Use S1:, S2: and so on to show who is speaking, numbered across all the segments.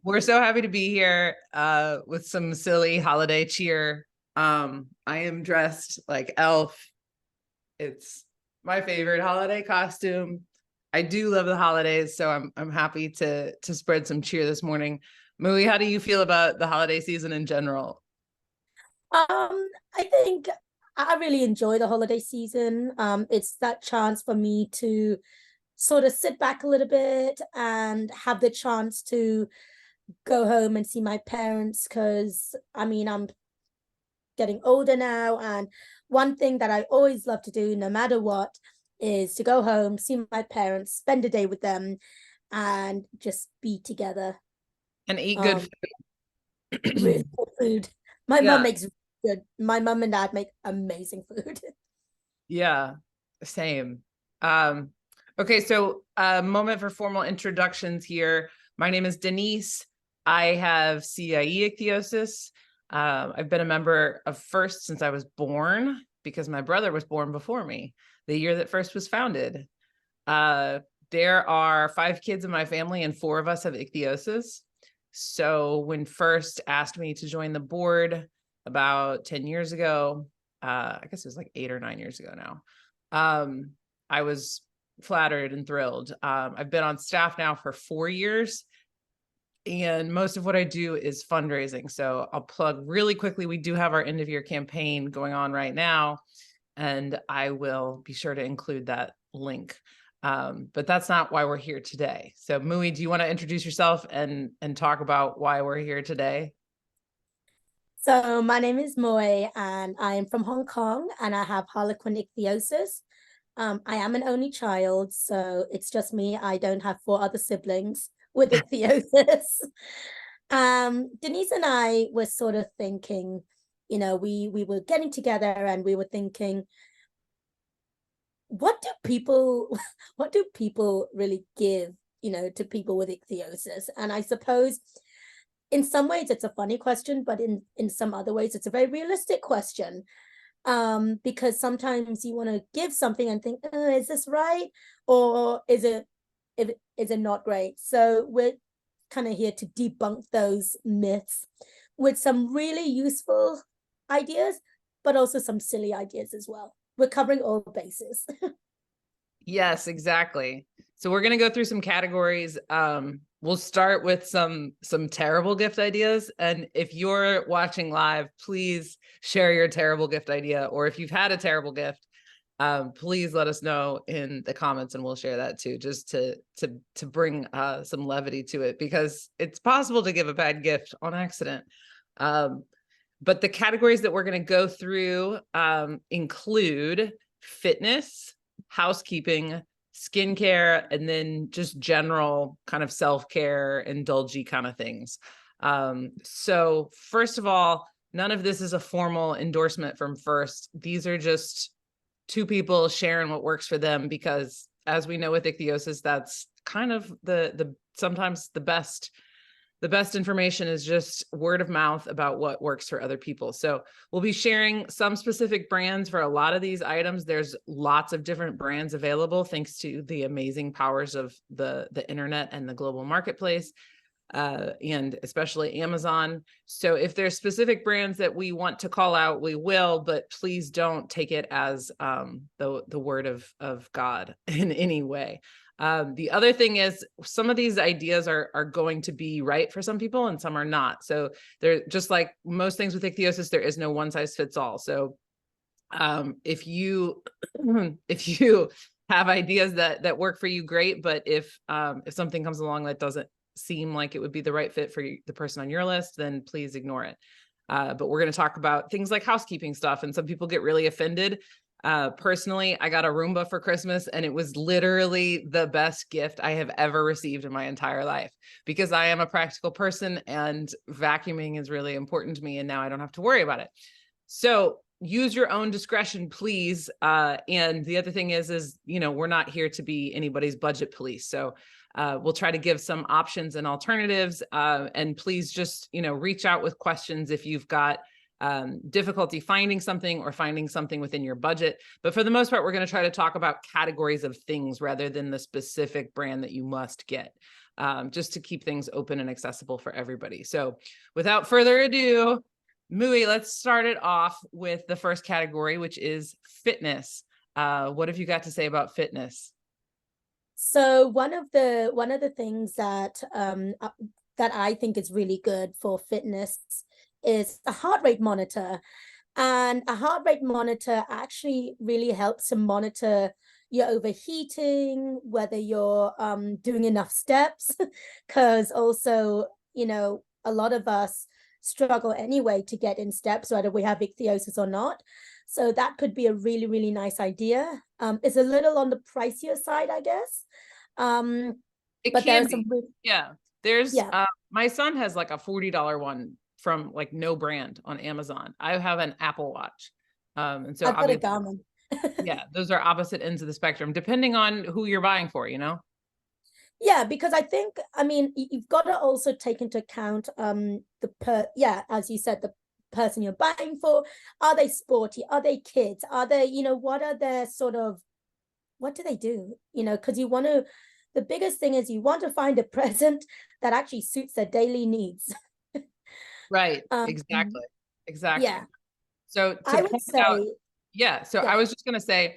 S1: We're so happy to be here with some silly holiday cheer. I am dressed like Elf. It's my favorite holiday costume. I do love the holidays, so I'm happy to spread some cheer this morning. Mui, how do you feel about the holiday season in general?
S2: I think I really enjoy the holiday season. It's that chance for me to sort of sit back a little bit and have the chance to go home and see my parents because I'm getting older now, and one thing that I always love to do no matter what is to go home, see my parents, spend a day with them, and just be together.
S1: And eat good
S2: Um, really
S1: food.
S2: good food. My mom
S1: Yeah,
S2: makes good. My mom and dad make amazing food.
S1: yeah, same. Um, okay, so a moment for formal introductions here. My name is Denise. I have CIE ichthyosis. I've been a member of First since I was born because my brother was born before me, the year that First was founded. Uh, there are 5 kids in my family and 4 of us have ichthyosis. So when First asked me to join the board about 10 years ago, I guess it was like 8 or 9 years ago now, I was flattered and thrilled. I've been on staff now for 4 years, and most of what I do is fundraising. So I'll plug really quickly. We do have our end of year campaign going on right now, and I will be sure to include that link. But that's not why we're here today. So Mui, do you want to introduce yourself and talk about why we're here today?
S2: So my name is Mui, and I am from Hong Kong, and I have Harlequin ichthyosis. I am an only child, so it's just me. I don't have 4 other siblings with ichthyosis. Denise and I were sort of thinking, we were getting together and we were thinking, what do people what do people really give, to people with ichthyosis? And I suppose in some ways it's a funny question, but in some other ways it's a very realistic question, because sometimes you want to give something and think, is this right, or is it not great? So we're kind of here to debunk those myths with some really useful ideas, but also some silly ideas as well. We're covering all bases.
S1: Yes, exactly. So we're going to go through some categories. We'll start with some terrible gift ideas. And if you're watching live, please share your terrible gift idea. Or if you've had a terrible gift, please let us know in the comments and we'll share that too, just to bring some levity to it, because it's possible to give a bad gift on accident. But the categories that we're going to go through include fitness, housekeeping, skincare, and then just general kind of self-care, indulgy kind of things. So first of all, none of this is a formal endorsement from First. These are just 2 people sharing what works for them, because as we know with ichthyosis, that's kind of the sometimes the best information is just word of mouth about what works for other people. So we'll be sharing some specific brands for a lot of these items. There's lots of different brands available thanks to the amazing powers of the internet and the global marketplace, and especially Amazon. So if there's specific brands that we want to call out, we will, but please don't take it as the word of God in any way. The other thing is some of these ideas are going to be right for some people and some are not. So they're just like most things with ichthyosis, there is no one size fits all. So if you have ideas that work for you, great. But if something comes along that doesn't seem like it would be the right fit for the person on your list, then please ignore it. But we're going to talk about things like housekeeping stuff, and some people get really offended. Personally, I got a Roomba for Christmas, and it was literally the best gift I have ever received in my entire life, because I am a practical person and vacuuming is really important to me, and now I don't have to worry about it. So use your own discretion, please. And the other thing is, we're not here to be anybody's budget police. So we'll try to give some options and alternatives. And please just, reach out with questions if you've got difficulty finding something or finding something within your budget. But for the most part, we're going to try to talk about categories of things rather than the specific brand that you must get. just to keep things open and accessible for everybody. So without further ado, Mui, let's start it off with the first category, which is fitness. What have you got to say about fitness?
S2: So one of the things that that I think is really good for fitness is a heart rate monitor. And a heart rate monitor actually really helps to monitor your overheating, whether you're doing enough steps, because also, you know, a lot of us struggle anyway to get in steps, whether we have ichthyosis or not. So that could be a really, really nice idea. It's a little on the pricier side, I guess.
S1: It
S2: But
S1: can
S2: there's some
S1: be. Yeah. There's
S2: yeah.
S1: My son has like a $40 one from like no brand on Amazon. I have an Apple Watch. And so
S2: I've got a
S1: obviously,
S2: Garmin.
S1: yeah, those are opposite ends of the spectrum, depending on who you're buying for, you know?
S2: Yeah, because I think, I mean, you've got to also take into account as you said, the person you're buying for. Are they sporty? Are they kids? Are they, you know, what are their sort of, what do they do? You know, because the biggest thing is you want to find a present that actually suits their daily needs.
S1: Right.
S2: Um,
S1: Exactly. Exactly.
S2: yeah,
S1: So to
S2: I would
S1: point out,
S2: say,
S1: yeah. So
S2: yeah.
S1: I was just gonna say,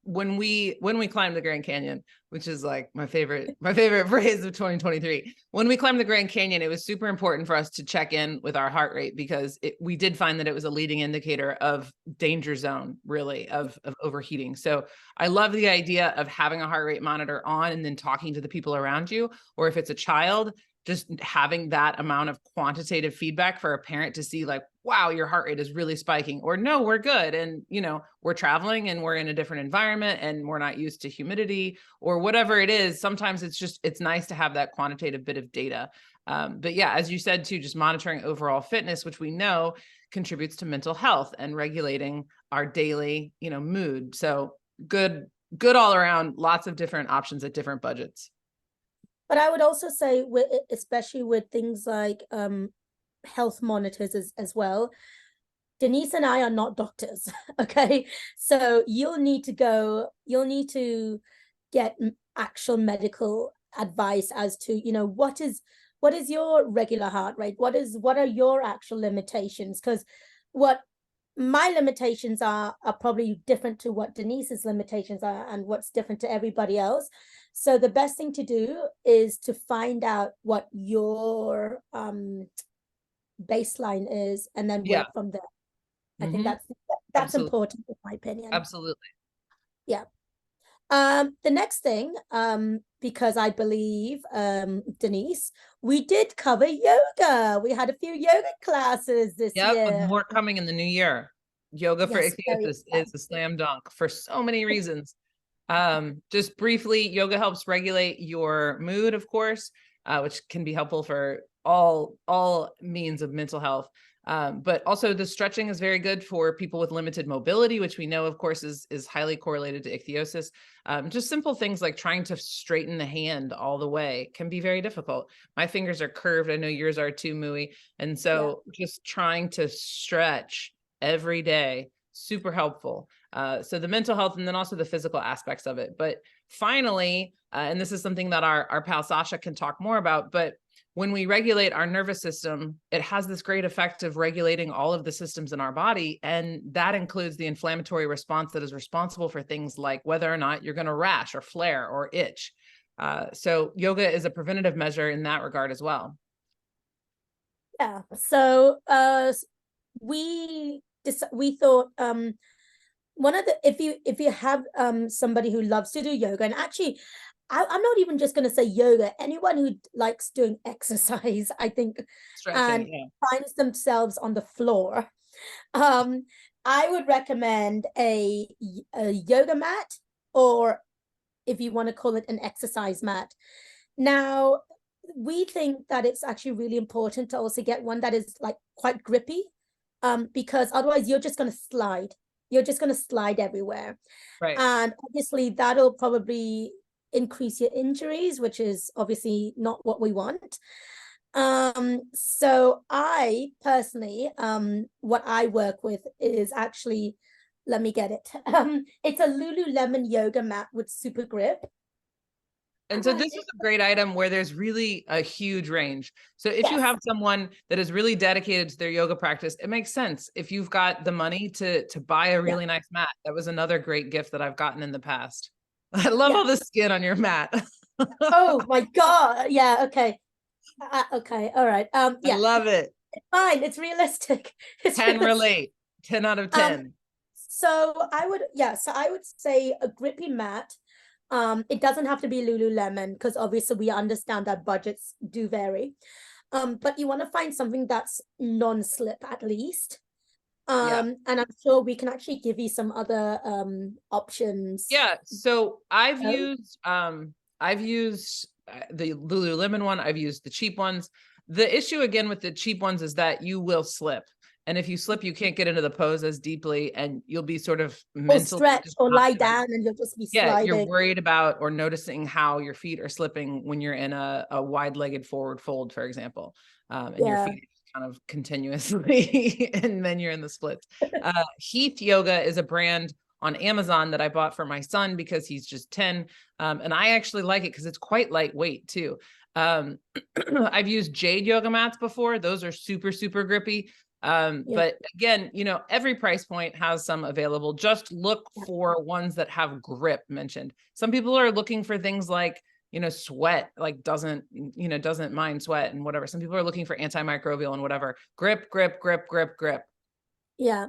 S1: when we climbed the Grand Canyon, which is like my favorite phrase of 2023, when we climbed the Grand Canyon, it was super important for us to check in with our heart rate because we did find that it was a leading indicator of danger zone, really, of overheating. So I love the idea of having a heart rate monitor on and then talking to the people around you, or if it's a child, just having that amount of quantitative feedback for a parent to see like, wow, your heart rate is really spiking, or no, we're good. And, you know, we're traveling and we're in a different environment and we're not used to humidity or whatever it is. Sometimes it's nice to have that quantitative bit of data. But yeah, as you said too, just monitoring overall fitness, which we know contributes to mental health and regulating our daily, you know, mood. So good all around, lots of different options at different budgets.
S2: But I would also say, especially with things like health monitors as well, Denise and I are not doctors, okay? So you'll need to get actual medical advice as to, you know, what is your regular heart rate? What are your actual limitations? Because what my limitations are probably different to what Denise's limitations are and what's different to everybody else. So the best thing to do is to find out what your baseline is and then
S1: Yeah.
S2: work from there. I think
S1: Mm-hmm.
S2: that's
S1: Absolutely.
S2: important in my opinion.
S1: Absolutely.
S2: Yeah. The next thing, because I believe, Denise, we did cover yoga. We had a few yoga classes this
S1: Yep, with
S2: year.
S1: more coming in the new year. Yoga for
S2: Yes, very
S1: ichthyosis is a
S2: exciting.
S1: slam dunk for so many reasons. Just briefly, yoga helps regulate your mood, of course, which can be helpful for all means of mental health. But also the stretching is very good for people with limited mobility, which we know, of course, is highly correlated to ichthyosis. Just simple things like trying to straighten the hand all the way can be very difficult. My fingers are curved. I know yours are too, Mui. And so just trying to stretch every day, super helpful. So the mental health and then also the physical aspects of it. But finally, and this is something that our pal Sasha can talk more about, but when we regulate our nervous system, it has this great effect of regulating all of the systems in our body. And that includes the inflammatory response that is responsible for things like whether or not you're going to rash or flare or itch. So yoga is a preventative measure in that regard as well.
S2: Yeah. So we thought one of the if you have somebody who loves to do yoga, and actually I'm not even just going to say yoga, anyone who likes doing exercise, I think, and
S1: Stretching,
S2: finds themselves on the floor, I would recommend a yoga mat, or if you want to call it an exercise mat. Now, we think that it's actually really important to also get one that is like quite grippy, because otherwise you're just going to slide. You're just going to slide everywhere.
S1: right.
S2: And obviously that'll probably increase your injuries, which is obviously not what we want. So I personally, what I work with is actually, let me get it. It's a Lululemon yoga mat with super grip.
S1: And so this is a great item where there's really a huge range. So if you
S2: Yes.
S1: have someone that is really dedicated to their yoga practice, it makes sense. If you've got the money to buy a really nice mat, that was another great gift that I've gotten in the past. I love all the skin on your mat.
S2: Oh my God. Yeah. Okay. Okay. All right.
S1: I
S2: Yeah.
S1: love it.
S2: It's fine. It's realistic. It's
S1: 10
S2: realistic.
S1: relate. 10 out of 10.
S2: So I would say a grippy mat. It doesn't have to be Lululemon because obviously we understand that budgets do vary. But you want to find something that's non-slip at least. And I'm sure we can actually give you some other options.
S1: Yeah. So I've
S2: Oh.
S1: used the Lululemon one. I've used the cheap ones. The issue again with the cheap ones is that you will slip. And if you slip, you can't get into the pose as deeply and you'll be sort of
S2: Or stretch or lie down and you'll just be sliding.
S1: You're worried about or noticing how your feet are slipping when you're in a wide-legged forward fold, for example. And your feet are kind of continuously, and then you're in the splits. Heath Yoga is a brand on Amazon that I bought for my son because he's just 10. And I actually like it because it's quite lightweight too. I've used Jade yoga mats before. Those are super, super grippy. But again, you know, every price point has some available. Just look for ones that have grip mentioned. Some people are looking for things like, you know, sweat, like doesn't mind sweat and whatever. Some people are looking for antimicrobial and whatever. Grip, grip, grip, grip, grip.
S2: Yeah.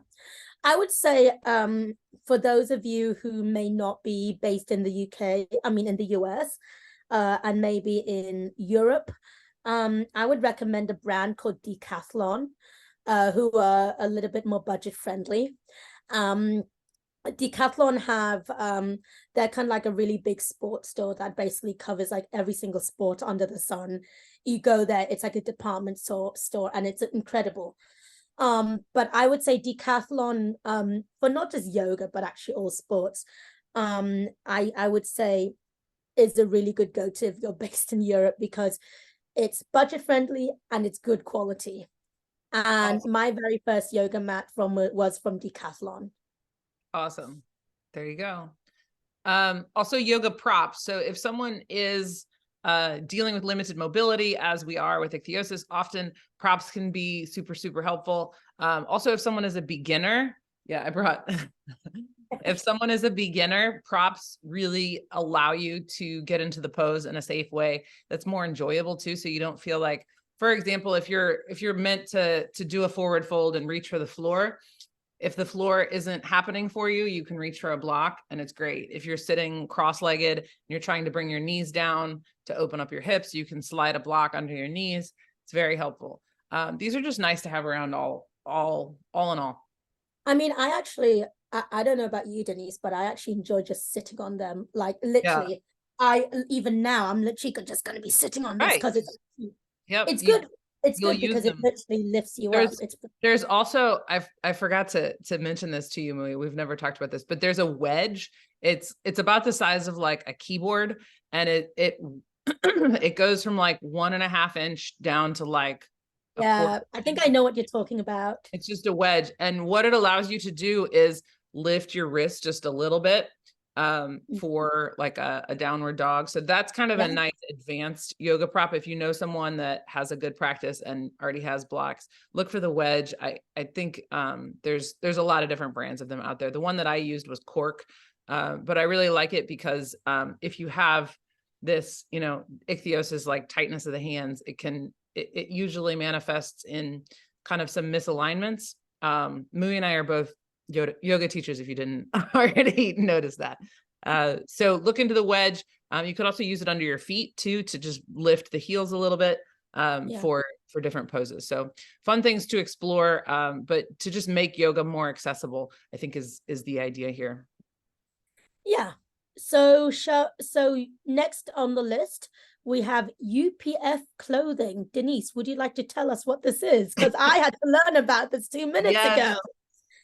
S2: I would say for those of you who may not be based in the UK, I mean in the US, and maybe in Europe, I would recommend a brand called Decathalon, who are a little bit more budget friendly. Decathlon have they're kind of like a really big sports store that basically covers like every single sport under the sun. You go there, it's like a department store and it's incredible. But I would say Decathlon for not just yoga but actually all sports, I would say is a really good go-to if you're based in Europe because it's budget friendly and it's good quality. And my very first yoga mat was from Decathlon.
S1: Awesome. There you go. Also yoga props. So if someone is dealing with limited mobility, as we are with ichthyosis, often props can be super, super helpful. Also, if someone is a beginner, if someone is a beginner, props really allow you to get into the pose in a safe way that's more enjoyable too. So you don't feel like, for example, if you're meant to do a forward fold and reach for the floor, if the floor isn't happening for you, you can reach for a block and it's great. If you're sitting cross-legged and you're trying to bring your knees down to open up your hips, you can slide a block under your knees. It's very helpful. These are just nice to have around all in all.
S2: I mean, I don't know about you, Denise, but I actually enjoy just sitting on them. Like literally, even now I'm literally just going to be sitting on this because it's good. It's good because it literally lifts you up.
S1: There's also, I forgot to mention this to you, Mui. We've never talked about this, but there's a wedge. It's about the size of like a keyboard, and it goes from like 1.5 inch down to like
S2: I think I know what you're talking about.
S1: It's just a wedge, and what it allows you to do is lift your wrist just a little bit for like a downward dog. So that's kind of a nice advanced yoga prop. If you know someone that has a good practice and already has blocks, look for the wedge. I think there's a lot of different brands of them out there. The one that I used was Cork, but I really like it because if you have this, you know, ichthyosis, like tightness of the hands, it usually manifests in kind of some misalignments. Mui and I are both yoga teachers, if you didn't already notice that. So look into the wedge. You could also use it under your feet too, to just lift the heels a little bit for different poses. So fun things to explore, but to just make yoga more accessible, I think is the idea here.
S2: Yeah. So next on the list, we have UPF clothing. Denise, would you like to tell us what this is? Because I had to learn about this 2 minutes ago.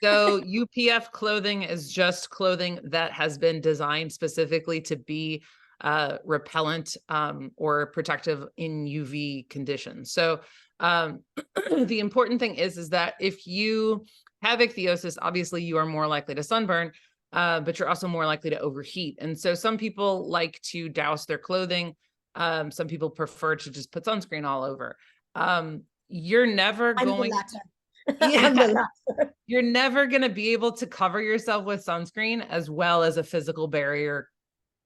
S1: So UPF clothing is just clothing that has been designed specifically to be repellent or protective in UV conditions. So the important thing is that if you have ichthyosis, obviously you are more likely to sunburn. but you're also more likely to overheat. And so some people like to douse their clothing. Some people prefer to just put sunscreen all over. You're never going
S2: I'm the latter.
S1: You're never going to be able to cover yourself with sunscreen as well as a physical barrier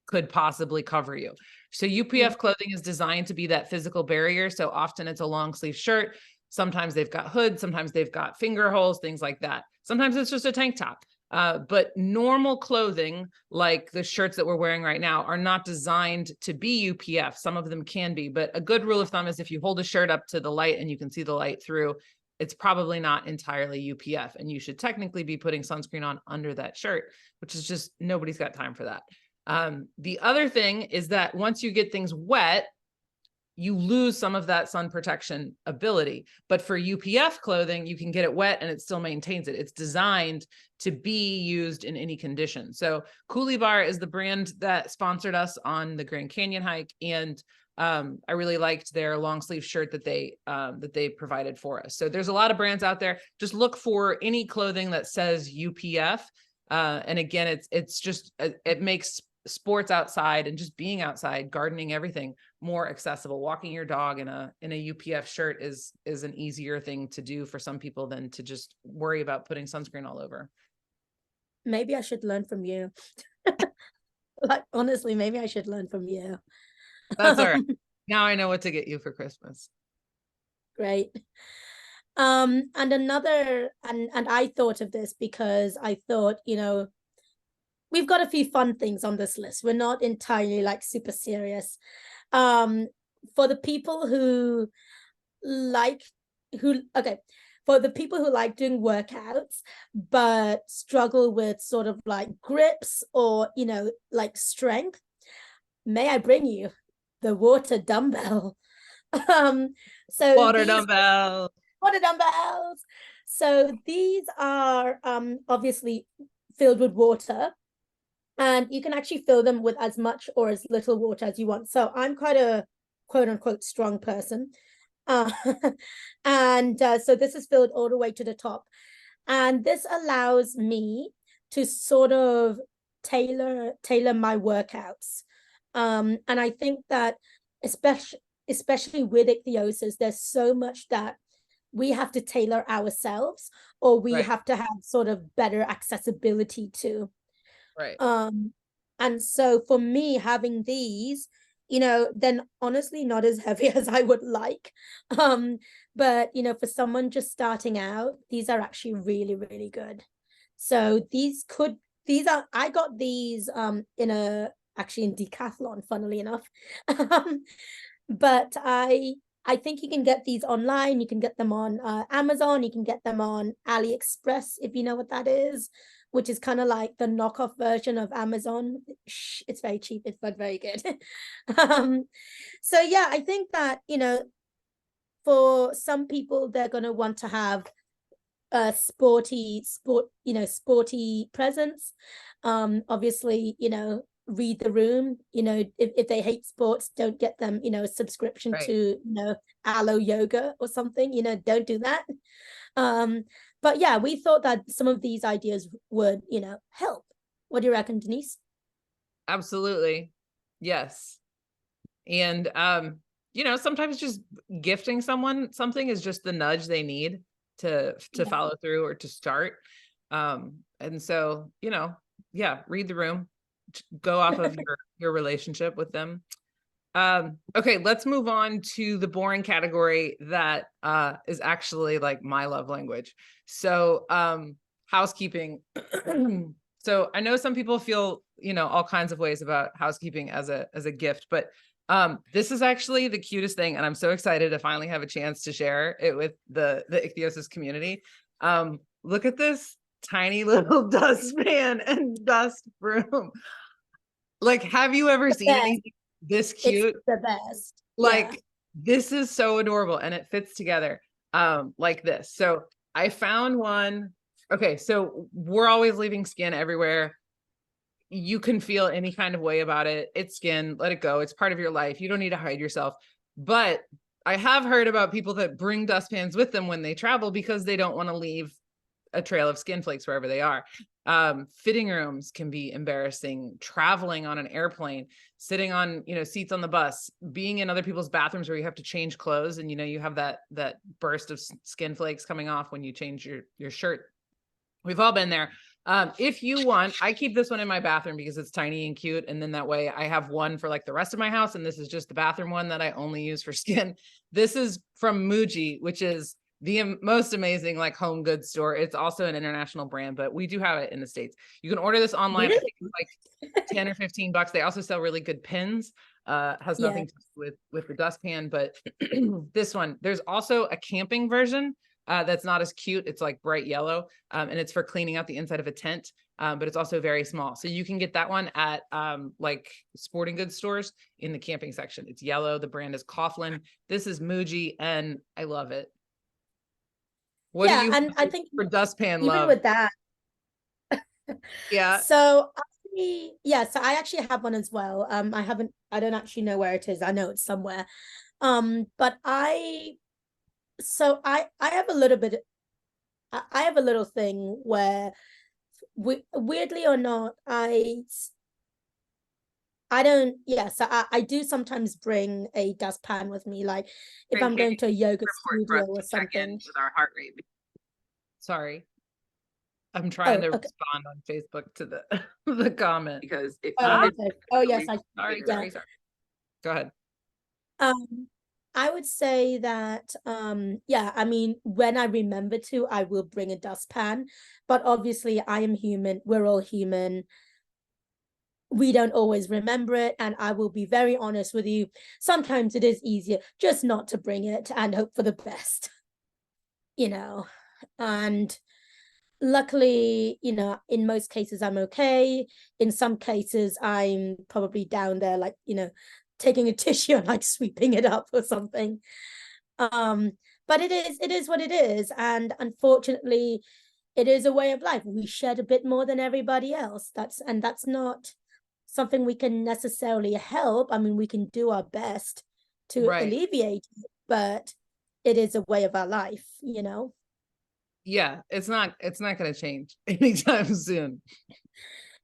S1: could possibly cover you. So UPF clothing is designed to be that physical barrier. So often it's a long sleeve shirt. Sometimes they've got hoods. Sometimes they've got finger holes, things like that. Sometimes it's just a tank top. But normal clothing, like the shirts that we're wearing right now, are not designed to be UPF. Some of them can be, but a good rule of thumb is if you hold a shirt up to the light and you can see the light through, it's probably not entirely UPF. And you should technically be putting sunscreen on under that shirt, which is just, nobody's got time for that. The other thing is that once you get things wet, you lose some of that sun protection ability. But for UPF clothing, you can get it wet and it still maintains it. It's designed to be used in any condition. So Coolibar is the brand that sponsored us on the Grand Canyon hike. And I really liked their long sleeve shirt that they provided for us. So there's a lot of brands out there. Just look for any clothing that says UPF. And again, it's just, it makes sports outside and just being outside, gardening, everything more accessible. Walking your dog in a UPF shirt is an easier thing to do for some people than to just worry about putting sunscreen all over.
S2: Maybe I should learn from you. Like, honestly, maybe I should learn from you.
S1: That's all right. Now I know what to get you for Christmas.
S2: Great. And another, and I thought of this because I thought, we've got a few fun things on this list. We're not entirely like super serious. For the people who like doing workouts, but struggle with sort of like grips or, like strength, may I bring you the water dumbbell?
S1: Water dumbbells.
S2: So these are obviously filled with water. And you can actually fill them with as much or as little water as you want. So I'm quite a quote unquote strong person. So this is filled all the way to the top. And this allows me to sort of tailor my workouts. And I think that especially with ichthyosis, there's so much that we have to tailor ourselves, or we have to have sort of better accessibility to.
S1: Right.
S2: And so for me, having these, then honestly not as heavy as I would like. But for someone just starting out, these are actually really, really good. So I got these actually in Decathlon, funnily enough. But I think you can get these online. You can get them on Amazon. You can get them on AliExpress, if you know what that is, which is kind of like the knockoff version of Amazon. It's very cheap, but very good. So yeah, I think that, for some people, they're going to want to have a sporty presence. Obviously, read the room. If they hate sports, don't get them, a subscription to, Alo Yoga or something, don't do that. But yeah, we thought that some of these ideas would, help. What do you reckon, Denise?
S1: Absolutely. Yes. And, sometimes just gifting someone something is just the nudge they need to follow through or to start. And so, read the room, go off of your relationship with them. Okay, let's move on to the boring category that is actually like my love language. So housekeeping. So I know some people feel, all kinds of ways about housekeeping as a gift, but this is actually the cutest thing. And I'm so excited to finally have a chance to share it with the ichthyosis community. Look at this tiny little dustpan and dust broom. Like, have you ever seen anything this cute?
S2: It's the best.
S1: Like, this is so adorable, and it fits together like this. So I found one. Okay, so we're always leaving skin everywhere. You can feel any kind of way about it. It's skin, let it go. It's part of your life. You don't need to hide yourself. But I have heard about people that bring dustpans with them when they travel because they don't want to leave a trail of skin flakes wherever they are. Fitting rooms can be embarrassing. Traveling on an airplane, sitting on, seats on the bus, being in other people's bathrooms where you have to change clothes and, you have that burst of skin flakes coming off when you change your shirt. We've all been there. If you want, I keep this one in my bathroom because it's tiny and cute. And then that way I have one for like the rest of my house. And this is just the bathroom one that I only use for skin. This is from Muji, which is the most amazing like home goods store. It's also an international brand, but we do have it in the States. You can order this online. I think it's like 10 or 15 bucks. They also sell really good pins. Has nothing to do with the dustpan, but this one, there's also a camping version. That's not as cute. It's like bright yellow, and it's for cleaning out the inside of a tent, but it's also very small. So you can get that one at like sporting goods stores in the camping section. It's yellow. The brand is Coughlan. This is Muji, and I love it. What do you
S2: and I think
S1: for dustpan
S2: even
S1: love?
S2: with that,
S1: Yeah.
S2: So I actually have one as well. I don't actually know where it is. I know it's somewhere. But I have a little bit, I have a little thing where weirdly or not, I do sometimes bring a dustpan with me, like if I'm going to a yoga studio or something.
S1: With our heart rate. Sorry. I'm trying to respond on Facebook to the comment because sorry. Go ahead.
S2: I would say that, I mean, when I remember to, I will bring a dustpan, but obviously I am human. We're all human. We don't always remember it. And I will be very honest with you. Sometimes it is easier just not to bring it and hope for the best, and luckily, in most cases, I'm okay. In some cases, I'm probably down there, like, taking a tissue and like sweeping it up or something. But it is what it is. And unfortunately, it is a way of life. We shed a bit more than everybody else. That's not something we can necessarily help. I mean, we can do our best to alleviate it, but it is a way of our life,
S1: Yeah, it's not going to change anytime soon.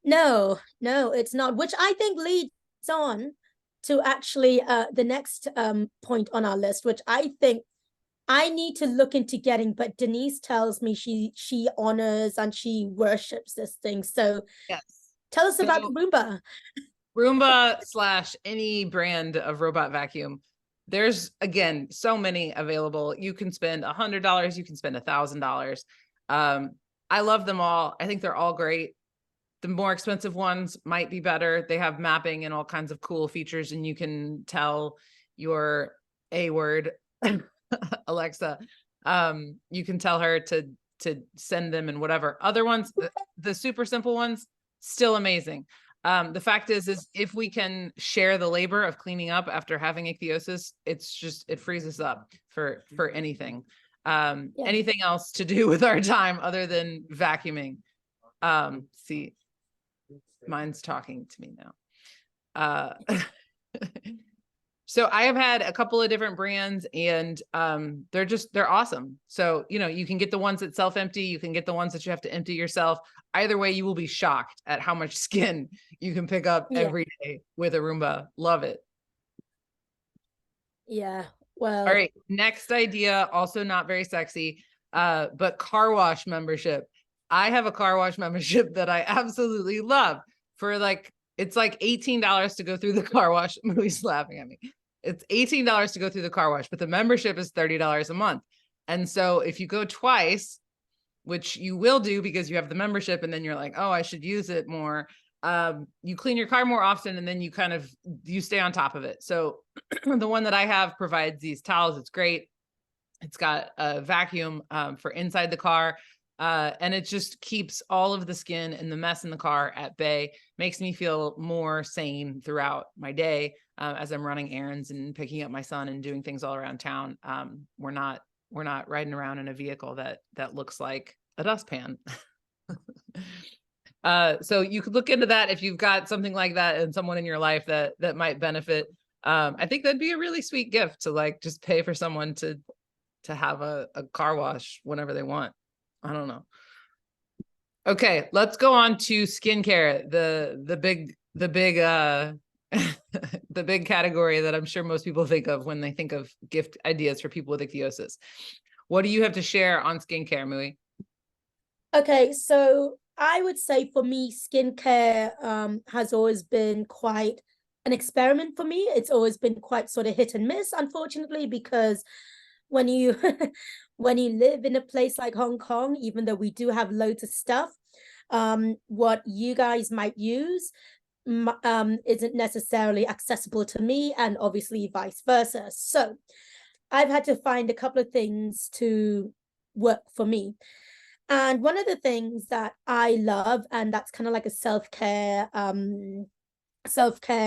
S2: No, it's not, which I think leads on to actually the next point on our list, which I think I need to look into getting, but Denise tells me she honors and she worships this thing. So
S1: yes,
S2: tell us about the Roomba.
S1: Roomba / any brand of robot vacuum. There's, again, so many available. You can spend $100. You can spend $1,000. I love them all. I think they're all great. The more expensive ones might be better. They have mapping and all kinds of cool features, and you can tell your A word, Alexa. You can tell her to send them and whatever. Other ones, the super simple ones, still amazing. The fact is if we can share the labor of cleaning up after having ichthyosis, it frees us up for anything. Anything else to do with our time other than vacuuming. See, mine's talking to me now. So I have had a couple of different brands, and they're awesome. So, you can get the ones that self-empty, you can get the ones that you have to empty yourself. Either way, you will be shocked at how much skin you can pick up every day with a Roomba. Love it.
S2: Yeah. Well,
S1: all right. Next idea, also not very sexy, but car wash membership. I have a car wash membership that I absolutely love for it's like $18 to go through the car wash. Mui's laughing at me. It's $18 to go through the car wash, but the membership is $30 a month. And so if you go twice, which you will do because you have the membership, and then you're like, oh, I should use it more. You clean your car more often, and then you stay on top of it. So the one that I have provides these towels. It's great. It's got a vacuum for inside the car. And it just keeps all of the skin and the mess in the car at bay, makes me feel more sane throughout my day as I'm running errands and picking up my son and doing things all around town. We're not riding around in a vehicle that looks like a dustpan. So you could look into that if you've got something like that and someone in your life that might benefit. I think that'd be a really sweet gift to just pay for someone to have a car wash whenever they want. I don't know. Okay, let's go on to skincare, the big the big category that I'm sure most people think of when they think of gift ideas for people with ichthyosis. What do you have to share on skincare, Mui?
S2: Okay, so I would say for me, skincare has always been quite an experiment for me. It's always been quite sort of hit and miss, unfortunately, because when you when you live in a place like Hong Kong, even though we do have loads of stuff, what you guys might use isn't necessarily accessible to me, and obviously vice versa. So I've had to find a couple of things to work for me. And one of the things that I love, and that's kind of like a self-care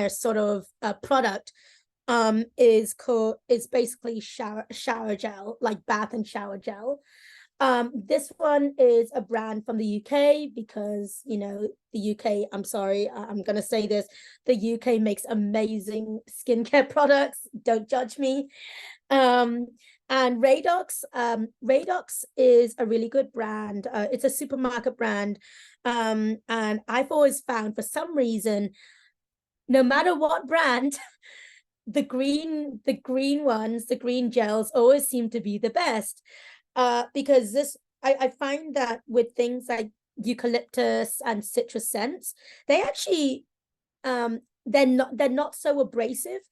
S2: sort of product, is basically shower gel, like bath and shower gel. This one is a brand from the UK because, you know, the UK, I'm sorry, I'm gonna say this, the UK makes amazing skincare products, don't judge me. And Radox is a really good brand. It's a supermarket brand. And I've always found, for some reason, no matter what brand, the green ones, the green gels always seem to be the best. Because I find that with things like eucalyptus and citrus scents, they actually they're not so abrasive,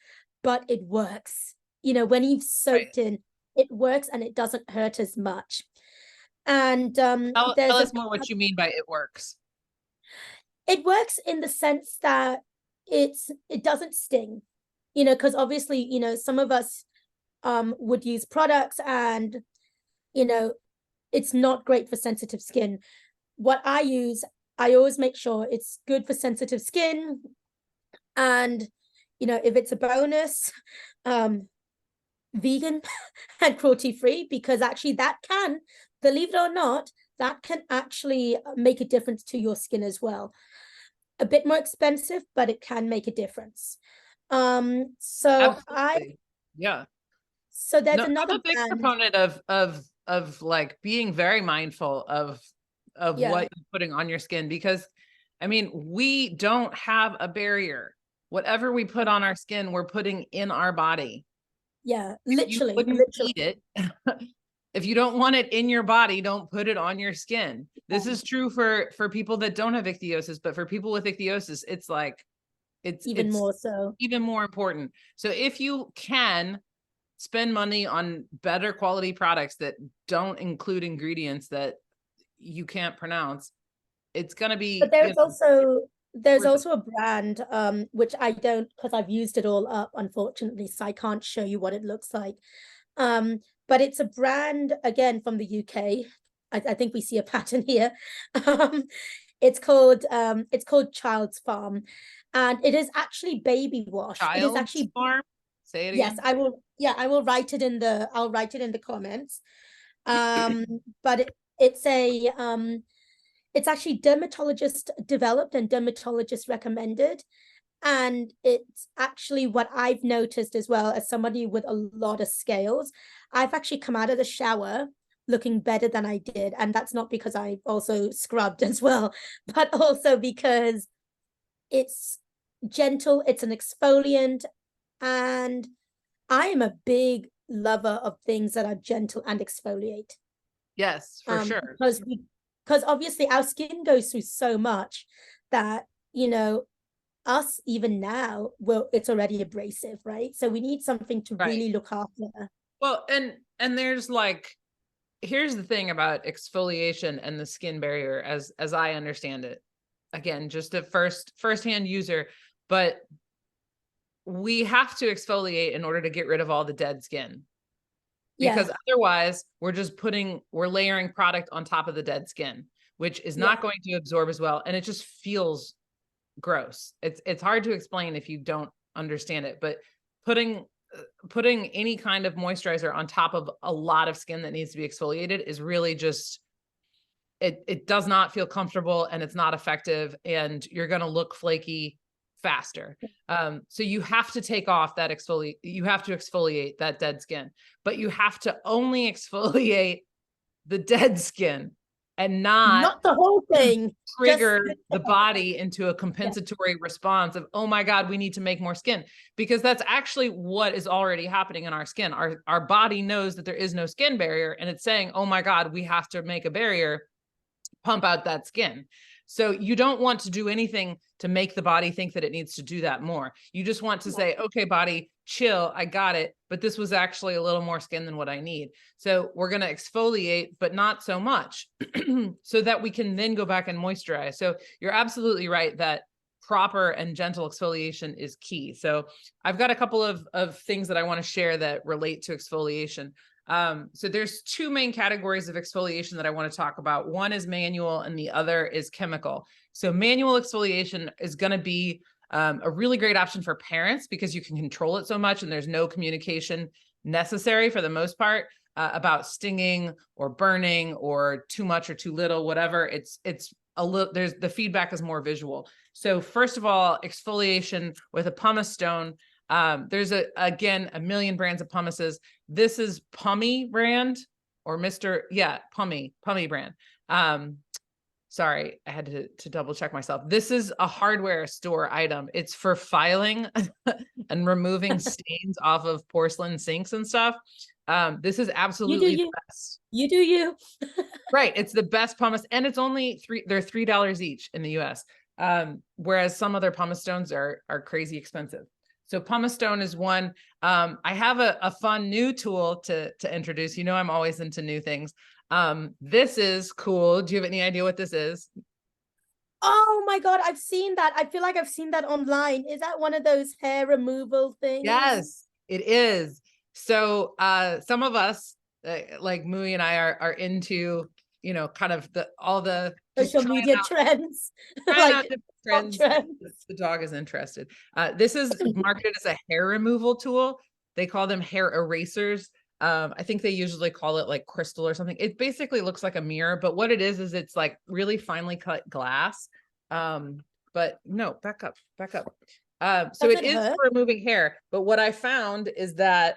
S2: but it works. You know, when you've soaked in, it works and it doesn't hurt as much. And
S1: Tell
S2: there's
S1: us more what you mean by it works.
S2: it works in the sense that it doesn't sting, you know, because obviously, you know, some of us would use products and, you know, it's not great for sensitive skin. What I use, I always make sure it's good for sensitive skin. And, you know, if it's a bonus, vegan and cruelty-free, because actually that can, believe it or not, that can actually make a difference to your skin as well. A bit more expensive, but it can make a difference. So
S1: Absolutely. Yeah.
S2: so there's
S1: No,
S2: another
S1: I'm a big
S2: brand.
S1: proponent of like being very mindful of
S2: Yeah.
S1: what you're putting on your skin, because I mean, we don't have a barrier. Whatever we put on our skin, we're putting in our body.
S2: Yeah,
S1: You wouldn't eat it. If you don't want it in your body, don't put it on your skin. This is true for people that don't have ichthyosis, but for people with ichthyosis, it's like it's
S2: more so.
S1: even more important. So if you can spend money on better quality products that don't include ingredients that you can't pronounce, it's going to be,
S2: But there's also a brand which I don't, because I've used it all up, unfortunately, so I can't show you what it looks like. But it's a brand, again, from the UK. I think we see a pattern here. It's called Child's Farm, and it is actually baby wash. It is actually
S1: Farm. Say it
S2: yes,
S1: again.
S2: I will. Yeah, I'll write it in the comments. But it's actually dermatologist developed and dermatologist recommended. And it's actually what I've noticed as well, as somebody with a lot of scales. I've actually come out of the shower looking better than I did. And that's not because I also scrubbed as well, but also because it's gentle, it's an exfoliant. And I am a big lover of things that are gentle and exfoliate.
S1: Yes, for sure.
S2: Because obviously our skin goes through so much that, you know, us even now, well, it's already abrasive, right? So we need something to really look after.
S1: Well, and there's like, here's the thing about exfoliation and the skin barrier, as I understand it. Again, just a firsthand user, but we have to exfoliate in order to get rid of all the dead skin. Because otherwise we're layering product on top of the dead skin, which is not going to absorb as well. And it just feels gross. It's hard to explain if you don't understand it, but putting any kind of moisturizer on top of a lot of skin that needs to be exfoliated is really just, it does not feel comfortable, and it's not effective, and you're going to look flaky faster. So you have to take off that you have to exfoliate that dead skin, but you have to only exfoliate the dead skin. and not
S2: Not the whole thing.
S1: trigger
S2: Just
S1: the body into a compensatory response of, oh my God, we need to make more skin, because that's actually what is already happening in our skin. Our body knows that there is no skin barrier, and it's saying, oh my God, we have to make a barrier, pump out that skin. So you don't want to do anything to make the body think that it needs to do that more. You just want to say, okay, body, chill, I got it, but this was actually a little more skin than what I need. So we're going to exfoliate, but not so much, so that we can then go back and moisturize. So you're absolutely right that proper and gentle exfoliation is key. So I've got a couple of things that I want to share that relate to exfoliation. So there's two main categories of exfoliation that I want to talk about. One is manual and the other is chemical. So manual exfoliation is going to be a really great option for parents because you can control it so much and there's no communication necessary for the most part about stinging or burning or too much or too little, whatever. It's a little, the feedback is more visual. So first of all, exfoliation with a pumice stone. There's again, a million brands of pumices. This is Pumie Brand or Pumie Brand. Sorry, I had to double check myself. This is a hardware store item. It's for filing and removing stains off of porcelain sinks and stuff. This is absolutely the best.
S2: You do you.
S1: Right. It's the best pumice, and it's only they're $3 each in the US. Whereas some other pumice stones are crazy expensive. So pumice stone is one. I have a fun new tool to introduce. You know, I'm always into new things. This is cool. Do you have any idea what this is?
S2: Oh my God, I've seen that. I feel like I've seen that online. Is that one of those hair removal things?
S1: Yes, it is. So some of us, like Mui and I, are into, you know, kind of all the
S2: social media trends.
S1: Like trends. The dog is interested. This is marketed as a hair removal tool. They call them hair erasers. I think they usually call it like crystal or something. It basically looks like a mirror, but what it is it's like really finely cut glass. But no, back up. So it is for removing hair, but what I found is that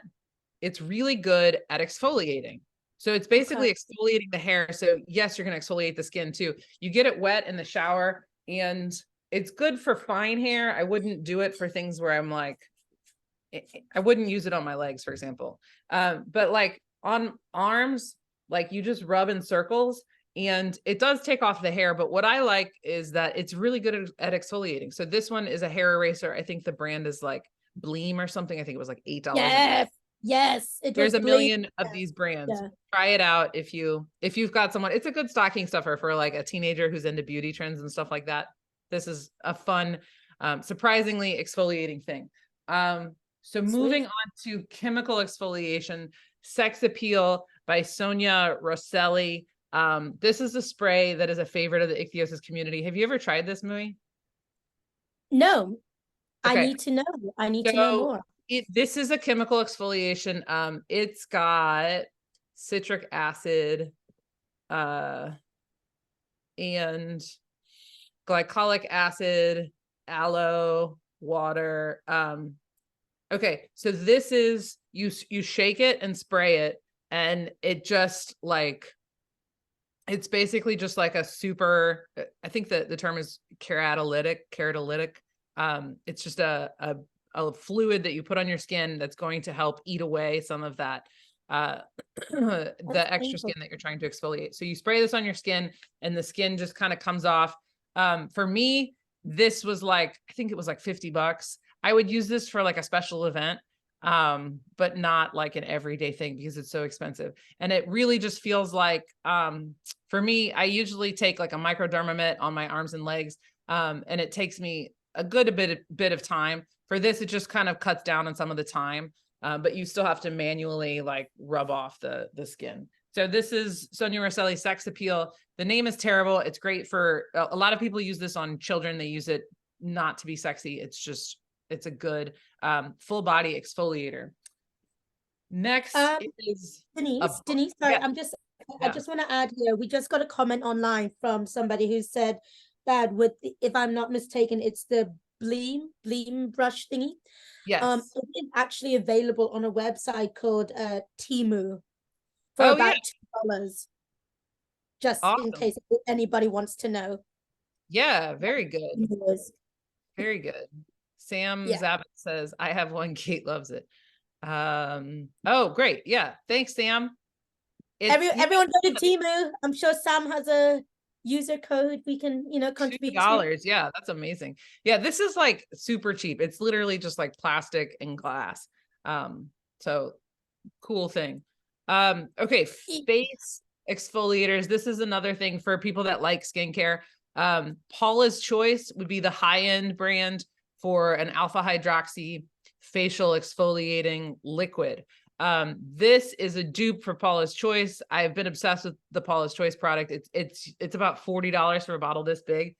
S1: it's really good at exfoliating. So it's basically exfoliating the hair. So yes, you're going to exfoliate the skin too. You get it wet in the shower, and it's good for fine hair. I wouldn't do it for things where I'm like, I wouldn't use it on my legs, for example. But like on arms, like you just rub in circles and it does take off the hair. But what I like is that it's really good at exfoliating. So this one is a hair eraser. I think the brand is like Bleem or something. I think it was like $8.
S2: Yes.
S1: There's a million of these brands. Yeah. Try it out if you've got someone. It's a good stocking stuffer for like a teenager who's into beauty trends and stuff like that. This is a fun, surprisingly exfoliating thing. So moving on to chemical exfoliation, SexAppeal by Sonia Roselli. This is a spray that is a favorite of the ichthyosis community. Have you ever tried this, Mui?
S2: No.
S1: Okay.
S2: I need to know. I need to know more.
S1: This is a chemical exfoliation. It's got citric acid and glycolic acid, aloe, water. Okay, so this is you shake it and spray it, and it just like it's basically just like a super, I think that the term is keratolytic. It's just a fluid that you put on your skin that's going to help eat away some of that the extra skin that you're trying to exfoliate. So you spray this on your skin and the skin just kind of comes off. For me, this was like, I think it was like $50. I would use this for like a special event, but not like an everyday thing because it's so expensive. And it really just feels like, for me, I usually take like a microdermamet on my arms and legs, and it takes me a good bit of time. For this, it just kind of cuts down on some of the time, but you still have to manually like rub off the skin. So this is Sonia Roselli SexAppeal. The name is terrible. It's great for a lot of people use this on children. They use it not to be sexy. It's a good full body exfoliator. Next is
S2: Denise. Sorry, yeah. I just want to add here. We just got a comment online from somebody who said that if I'm not mistaken, it's the Bleem brush thingy.
S1: Yes.
S2: It is actually available on a website called Temu for about $2. just in
S1: Awesome.
S2: case anybody wants to know.
S1: Yeah, very good.
S2: Yours.
S1: Very good. Sam
S2: Yeah.
S1: Zabit says, I have one, Kate loves it. Oh, great. Yeah. Thanks, Sam.
S2: Everyone go to Temu. I'm sure Sam has a user code we can, contribute to.
S1: $2. Yeah, that's amazing. Yeah, this is like super cheap. It's literally just like plastic and glass. So cool thing. Okay, face exfoliators. This is another thing for people that like skincare. Paula's Choice would be the high-end brand for an alpha hydroxy facial exfoliating liquid. This is a dupe for Paula's Choice. I've been obsessed with the Paula's Choice product. It's about $40 for a bottle this big.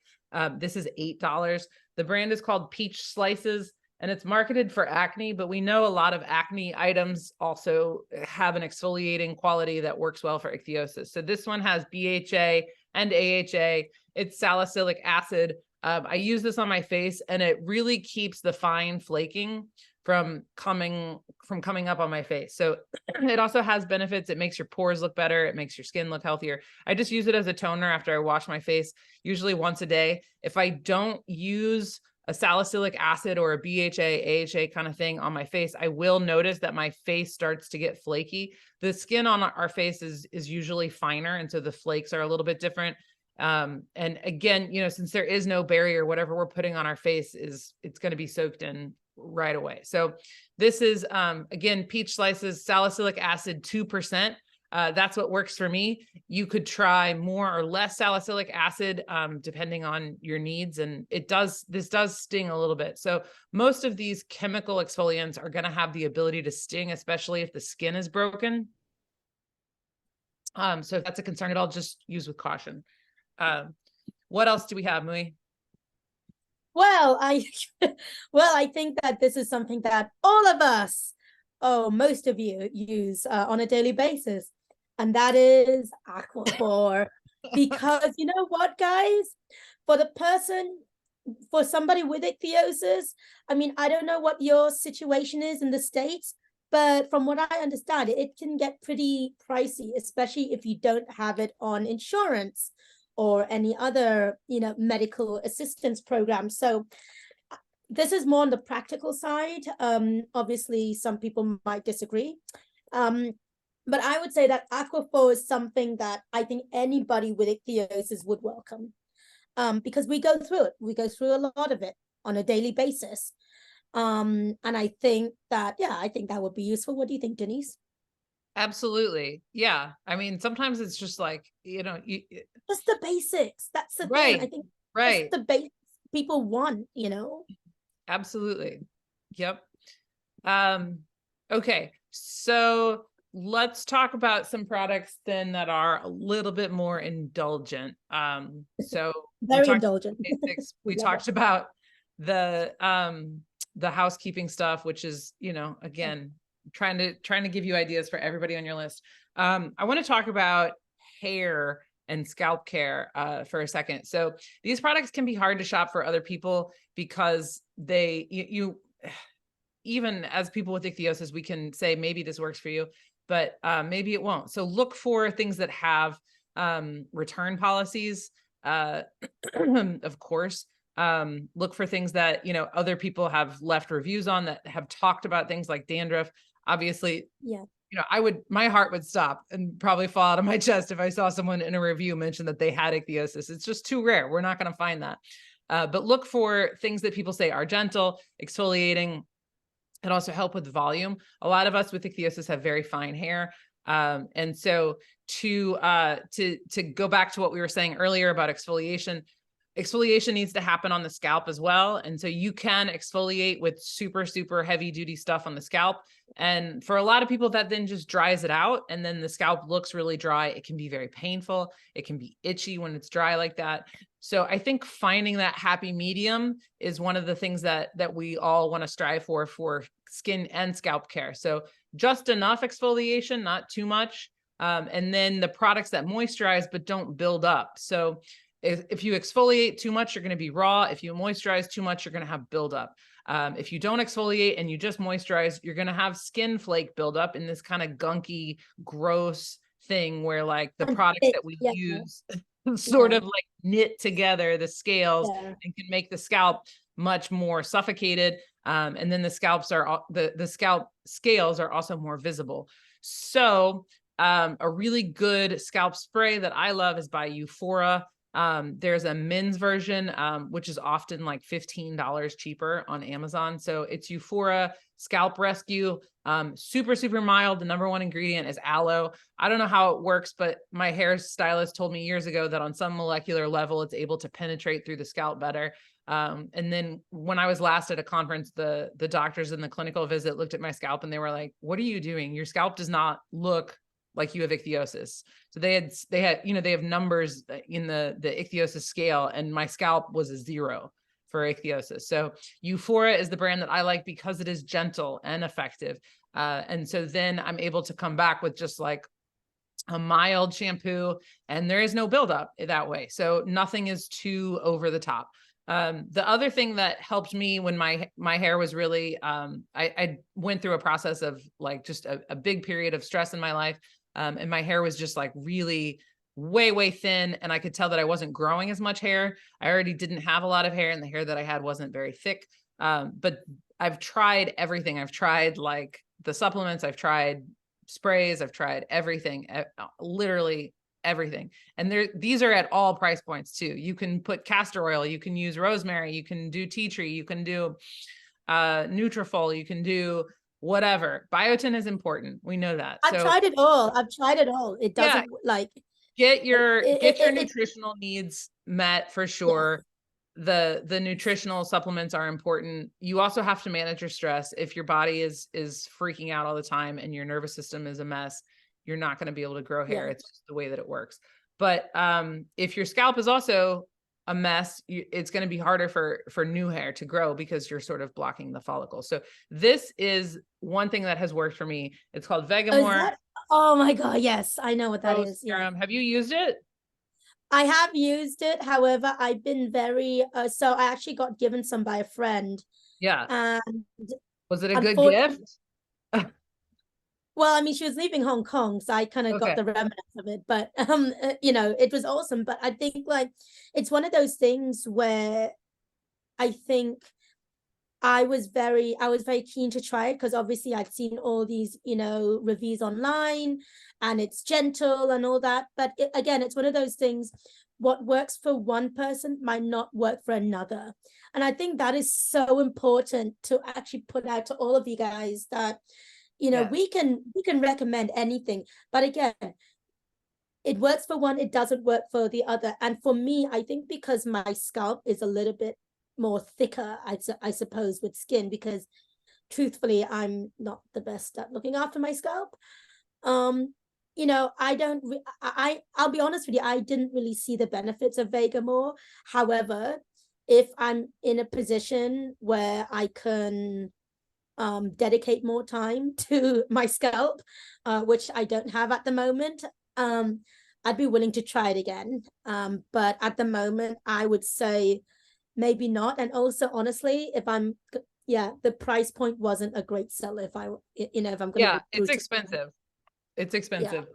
S1: This is $8. The brand is called Peach Slices, and it's marketed for acne, but we know a lot of acne items also have an exfoliating quality that works well for ichthyosis. So this one has BHA and AHA. It's salicylic acid. I use this on my face, and it really keeps the fine flaking from coming up on my face. So it also has benefits. It makes your pores look better. It makes your skin look healthier. I just use it as a toner after I wash my face, usually once a day. If I don't use a salicylic acid or a BHA, AHA kind of thing on my face, I will notice that my face starts to get flaky. The skin on our face is usually finer, and so the flakes are a little bit different. And again, since there is no barrier, whatever we're putting on our face it's going to be soaked in right away. So this is, again, Peach Slices, salicylic acid, 2%. That's what works for me. You could try more or less salicylic acid, depending on your needs. And this does sting a little bit. So most of these chemical exfoliants are going to have the ability to sting, especially if the skin is broken. So if that's a concern at all, just use with caution. What else do we have, Mui?
S2: Well, I think that this is something that all of us, most of you use on a daily basis, and that is Aquaphor. Because you know what, guys? For somebody with ichthyosis, I mean, I don't know what your situation is in the States, but from what I understand, it can get pretty pricey, especially if you don't have it on insurance or any other, medical assistance program. So this is more on the practical side. Obviously, some people might disagree. But I would say that Aquaphor is something that I think anybody with ichthyosis would welcome, because we go through it. We go through a lot of it on a daily basis. And I think that would be useful. What do you think, Denise?
S1: Absolutely. Yeah. I mean, sometimes it's just like,
S2: just the basics. That's the
S1: right,
S2: thing. I think
S1: right.
S2: the basics people want,
S1: Absolutely. Yep. Okay. So let's talk about some products then that are a little bit more indulgent. So
S2: very indulgent.
S1: Basics. We talked about the housekeeping stuff, which is, again, trying to give you ideas for everybody on your list. I want to talk about hair and scalp care for a second. So these products can be hard to shop for other people because even as people with ichthyosis, we can say maybe this works for you, but maybe it won't. So look for things that have return policies, of course. Look for things that, other people have left reviews on, that have talked about things like dandruff. Obviously,
S2: yeah.
S1: My heart would stop and probably fall out of my chest if I saw someone in a review mention that they had ichthyosis. It's just too rare. We're not going to find that. But look for things that people say are gentle, exfoliating, and also help with volume. A lot of us with ichthyosis have very fine hair. And so to go back to what we were saying earlier about exfoliation needs to happen on the scalp as well. And so you can exfoliate with super, super heavy duty stuff on the scalp. And for a lot of people, that then just dries it out. And then the scalp looks really dry. It can be very painful. It can be itchy when it's dry like that. So I think finding that happy medium is one of the things that we all want to strive for skin and scalp care. So just enough exfoliation, not too much. And then the products that moisturize, but don't build up. So if you exfoliate too much, you're going to be raw. If you moisturize too much, you're going to have buildup. If you don't exfoliate and you just moisturize, you're going to have skin flake buildup in this kind of gunky, gross, thing where like the
S2: And
S1: products
S2: thick,
S1: that we
S2: yeah,
S1: use sort of like knit together the scales
S2: yeah.
S1: and can make the scalp much more suffocated. And then the scalps are the scalp scales are also more visible. So a really good scalp spray that I love is by Eufora. There's a men's version, which is often like $15 cheaper on Amazon. So it's Eufora Scalp Rescue. Super, super mild. The number one ingredient is aloe. I don't know how it works, but my hairstylist told me years ago that on some molecular level, it's able to penetrate through the scalp better. And then when I was last at a conference, the doctors in the clinical visit looked at my scalp and they were like, "What are you doing? Your scalp does not look like you have ichthyosis." So they had, you know, they have numbers in the ichthyosis scale, and my scalp was a 0 for ichthyosis. So Eufora is the brand that I like because it is gentle and effective. And so then I'm able to come back with just like a mild shampoo, and there is no buildup that way. So nothing is too over the top. The other thing that helped me when my hair was really, I went through a process of like just a big period of stress in my life. And my hair was just like really way, way thin. And I could tell that I wasn't growing as much hair. I already didn't have a lot of hair, and the hair that I had wasn't very thick. But I've tried everything. I've tried like the supplements, I've tried sprays, I've tried everything, literally everything. And these are at all price points too. You can put castor oil, you can use rosemary, you can do tea tree, you can do Nutrafol, you can do whatever. Biotin is important. We know that.
S2: I've tried it all. I've tried it all. It doesn't like
S1: get your
S2: it,
S1: nutritional needs met for sure. The nutritional supplements are important. You also have to manage your stress. If your body is freaking out all the time and your nervous system is a mess, you're not going to be able to grow hair.
S2: Yeah.
S1: It's just the way that it works. But if your scalp is also a mess, it's going to be harder for new hair to grow because you're sort of blocking the follicle. So this is one thing that has worked for me. It's called Vegamore.
S2: Oh my God. Yes, I know what that is.
S1: Serum. Yeah. Have you used it?
S2: I have used it. However, I've been very, so I actually got given some by a friend.
S1: Yeah.
S2: And
S1: was it a good gift?
S2: Well, I mean, she was leaving Hong Kong, so I kind of got the remnants of it, but you know, it was awesome. But I think like it's one of those things where I think I was very keen to try it because obviously I'd seen all these, you know, reviews online and it's gentle and all that. But again, it's one of those things, what works for one person might not work for another. And I think that is so important to actually put out to all of you guys that, you know, we can recommend anything, but again, it works for one, it doesn't work for the other. And for me, I think because my scalp is a little bit more thicker, I suppose, with skin, because truthfully, I'm not the best at looking after my scalp. You know, I'll be honest with you, I didn't really see the benefits of Vegamore. However, if I'm in a position where I can dedicate more time to my scalp, which I don't have at the moment, I'd be willing to try it again. But at the moment, I would say maybe not. And also, honestly, if I'm, the price point wasn't a great seller. If I'm going to,
S1: it's expensive. It's expensive.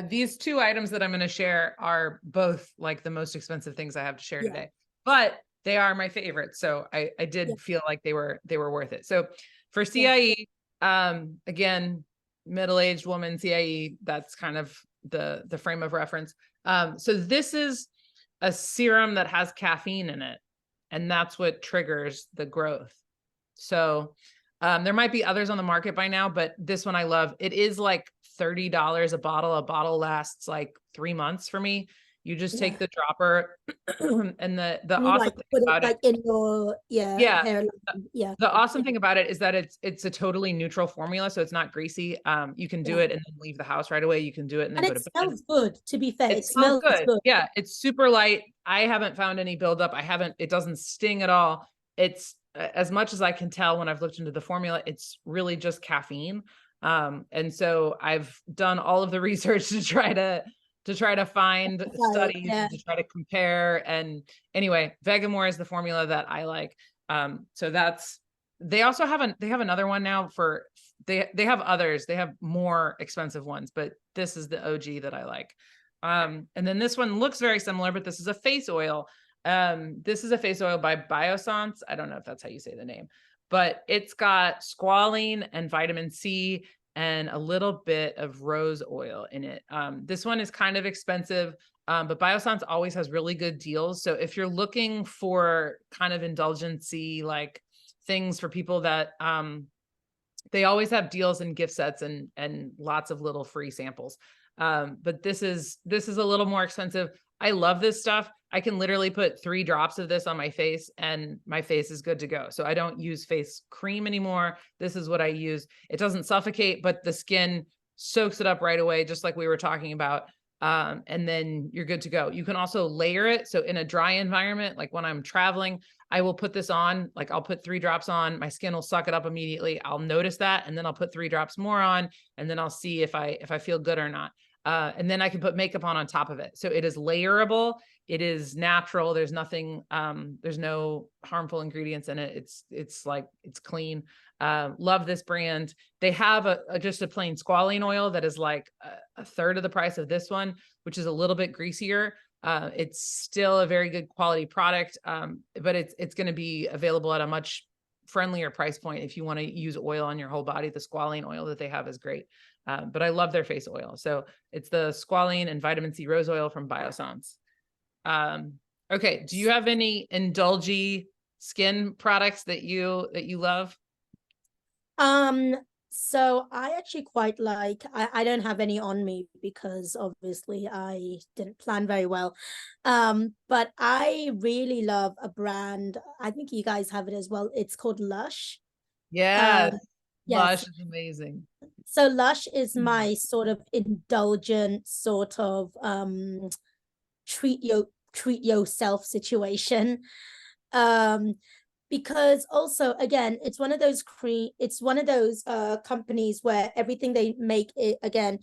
S1: These two items that I'm going to share are both like the most expensive things I have to share today, but they are my favorites. So I did feel like they were worth it. So for CIE, again, middle-aged woman, CIE, that's kind of the frame of reference. So this is a serum that has caffeine in it, and that's what triggers the growth. So there might be others on the market by now, but this one I love. It is like $30 a bottle. A bottle lasts like 3 months for me. You just take the dropper and the awesome thing about it,
S2: in your hair.
S1: The awesome thing about it is that it's a totally neutral formula, so it's not greasy. You can do it and then leave the house right away. You can do it and then go to bed.
S2: It smells good, to be fair.
S1: It smells good. Yeah, it's super light. I haven't found any buildup. It doesn't sting at all. It's as much as I can tell when I've looked into the formula, it's really just caffeine. And so I've done all of the research to try to find studies, to try to compare. And anyway, Vegamore is the formula that I like. So that's they also they have another one now for, they have others, they have more expensive ones, but this is the OG that I like. And then this one looks very similar, but this is a face oil. This is a face oil by Biossance. I don't know if that's how you say the name, but it's got squalene and vitamin C and a little bit of rose oil in it. This one is kind of expensive, but Biossance always has really good deals. So if you're looking for kind of indulgency, like things for people that, they always have deals and gift sets and lots of little free samples. But this is a little more expensive. I love this stuff. I can literally put 3 drops of this on my face and my face is good to go. So I don't use face cream anymore. This is what I use. It doesn't suffocate, but the skin soaks it up right away, just like we were talking about. And then you're good to go. You can also layer it. So in a dry environment, like when I'm traveling, I will put this on, like I'll put 3 drops on, my skin will suck it up immediately. I'll notice that. And then I'll put 3 drops more on, and then I'll see if I feel good or not. And then I can put makeup on top of it. So it is layerable. It is natural. There's nothing, there's no harmful ingredients in it. It's clean. Love this brand. They have just a plain squalene oil that is like a third of the price of this one, which is a little bit greasier. It's still a very good quality product. But it's going to be available at a much friendlier price point. If you want to use oil on your whole body, the squalene oil that they have is great. But I love their face oil. So it's the squalene and vitamin C rose oil from Biossance. Okay. Do you have any indulgy skin products that you love?
S2: So I actually quite like, I don't have any on me because obviously I didn't plan very well. But I really love a brand. I think you guys have it as well. It's called Lush.
S1: Yes. Lush
S2: Yes.
S1: is amazing.
S2: So Lush is my sort of indulgent sort of treat yourself situation. Because also, again, it's one of those companies where everything they make, it again,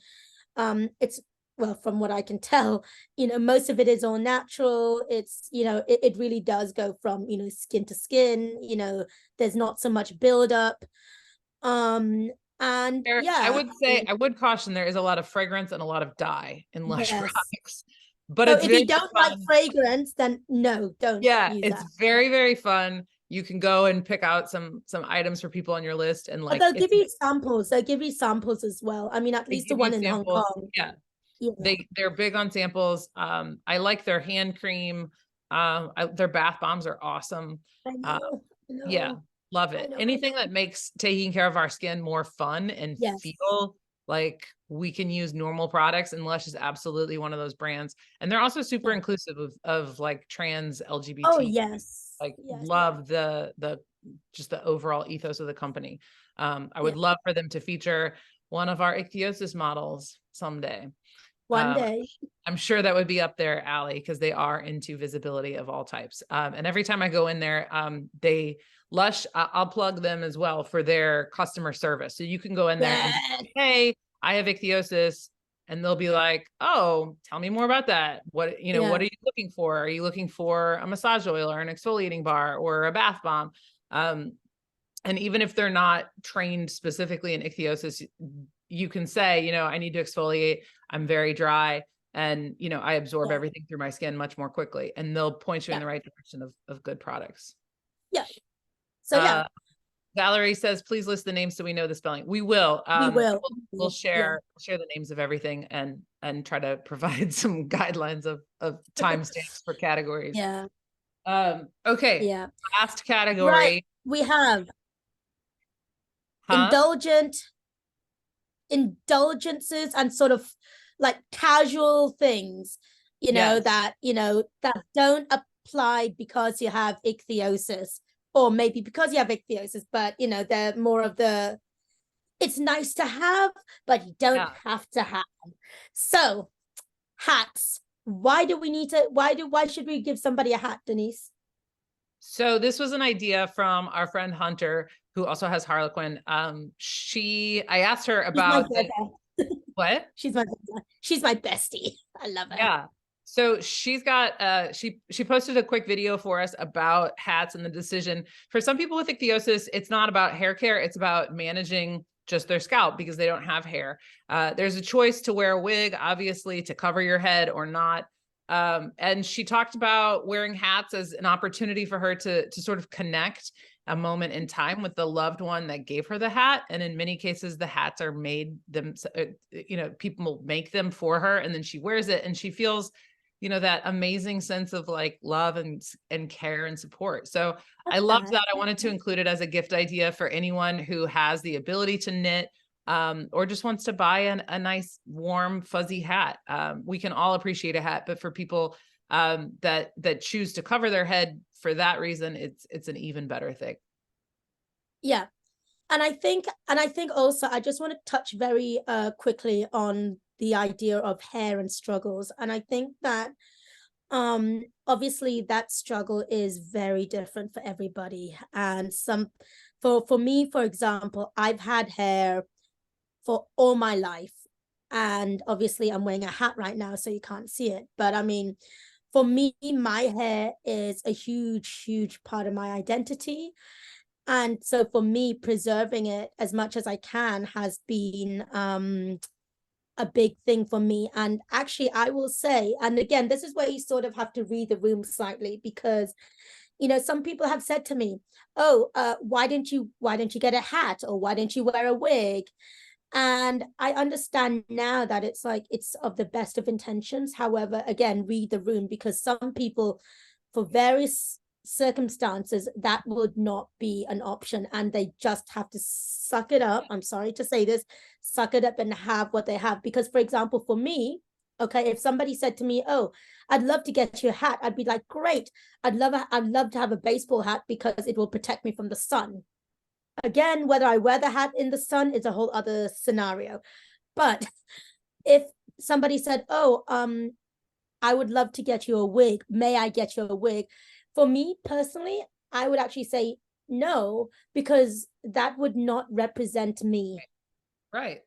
S2: it's, well, from what I can tell, most of it is all natural. It's, it really does go from, skin to skin, there's not so much buildup. And
S1: I would say, I would caution, there is a lot of fragrance and a lot of dye in Lush products. But
S2: so
S1: it's
S2: if you don't like fragrance, then no, don't.
S1: Yeah,
S2: use
S1: it's
S2: that.
S1: very, very fun. You can go and pick out some items for people on your list, and like
S2: they'll give you samples. They'll give you samples as well. I mean, at least the one in Hong Kong.
S1: Yeah. They're big on samples. I like their hand cream. Their bath bombs are awesome.
S2: I know.
S1: Yeah, love it. Anything that makes taking care of our skin more fun and feel like we can use normal products, and Lush is absolutely one of those brands. And they're also super inclusive of like trans LGBT.
S2: Oh yes.
S1: Love the just the overall ethos of the company. I would love for them to feature one of our ichthyosis models someday.
S2: One day.
S1: I'm sure that would be up their alley because they are into visibility of all types. And every time I go in there, Lush, I'll plug them as well for their customer service. So you can go in there and say, hey, I have ichthyosis. And they'll be like, oh, tell me more about that. What are you looking for? Are you looking for a massage oil or an exfoliating bar or a bath bomb? And even if they're not trained specifically in ichthyosis, you can say, I need to exfoliate. I'm very dry. And, I absorb everything through my skin much more quickly. And they'll point you in the right direction of good products.
S2: Yeah. So
S1: Valerie says, please list the names so we know the spelling. We will. We'll share the names of everything and try to provide some guidelines of timestamps for categories.
S2: Yeah.
S1: Okay.
S2: Yeah.
S1: Last category.
S2: Right. We have indulgences and sort of like casual things, that don't apply because you have ichthyosis. Or maybe because you have ichthyosis, but they're more of it's nice to have, but you don't have to have. So hats. Why should we give somebody a hat, Denise?
S1: So this was an idea from our friend Hunter, who also has Harlequin. I asked her about
S2: what? She's my bestie. I love her.
S1: Yeah. So she's got she posted a quick video for us about hats and the decision. For some people with ichthyosis, it's not about hair care, it's about managing just their scalp because they don't have hair. There's a choice to wear a wig, obviously, to cover your head or not. And she talked about wearing hats as an opportunity for her to sort of connect a moment in time with the loved one that gave her the hat. And in many cases, the hats are made them, people make them for her, and then she wears it and she feels, that amazing sense of like love and care and support. So I loved that. I wanted to include it as a gift idea for anyone who has the ability to knit, or just wants to buy a nice, warm, fuzzy hat. We can all appreciate a hat, but for people that choose to cover their head for that reason, it's an even better thing.
S2: Yeah. And I think also, I just want to touch very quickly on the idea of hair and struggles. And I think that obviously that struggle is very different for everybody. And for me, for example, I've had hair for all my life. And obviously I'm wearing a hat right now, so you can't see it. But I mean, for me, my hair is a huge, huge part of my identity. And so for me, preserving it as much as I can has been a big thing for me. And actually, I will say, and again, this is where you sort of have to read the room slightly, because some people have said to me, oh, why didn't you get a hat, or why didn't you wear a wig? And I understand now that it's of the best of intentions. However, again, read the room, because some people, for various circumstances, that would not be an option, and they just have to suck it up. I'm sorry to say this, suck it up and have what they have. Because, for example, for me, okay, if somebody said to me, oh, I'd love to get you a hat, I'd be like, great, I'd love to have a baseball hat because it will protect me from the sun. Again, whether I wear the hat in the sun is a whole other scenario. But if somebody said, oh, I would love to get you a wig, may I get you a wig? For me personally, I would actually say no, because that would not represent me.
S1: Right.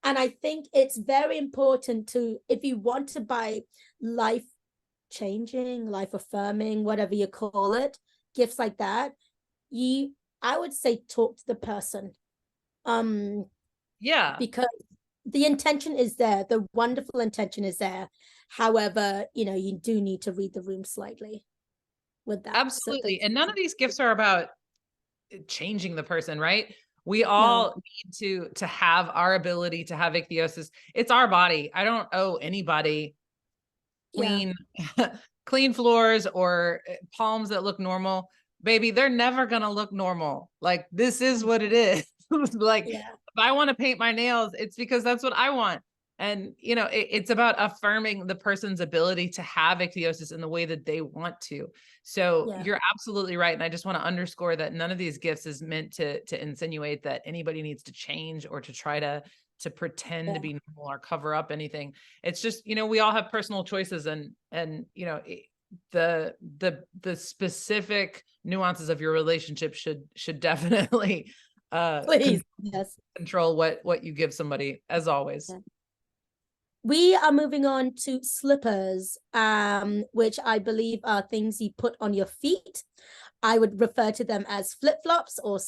S2: And I think it's very important to, if you want to buy life-changing, life-affirming, whatever you call it, gifts like that, I would say talk to the person.
S1: Yeah.
S2: Because the intention is there, the wonderful intention is there. However, you do need to read the room slightly with that.
S1: Absolutely. And none of these gifts are about changing the person, right? We all need to have our ability to have ichthyosis. It's our body. I don't owe anybody clean, clean floors or palms that look normal. Baby, they're never going to look normal. Like, this is what it is. Like, if I want to paint my nails, it's because that's what I want. And, it's about affirming the person's ability to have ichthyosis in the way that they want to. So you're absolutely right. And I just want to underscore that none of these gifts is meant to insinuate that anybody needs to change or to try to pretend to be normal or cover up anything. It's just, we all have personal choices, and the specific nuances of your relationship should definitely
S2: please
S1: control what you give somebody, as always.
S2: We are moving on to slippers, which I believe are things you put on your feet. I would refer to them as flip-flops or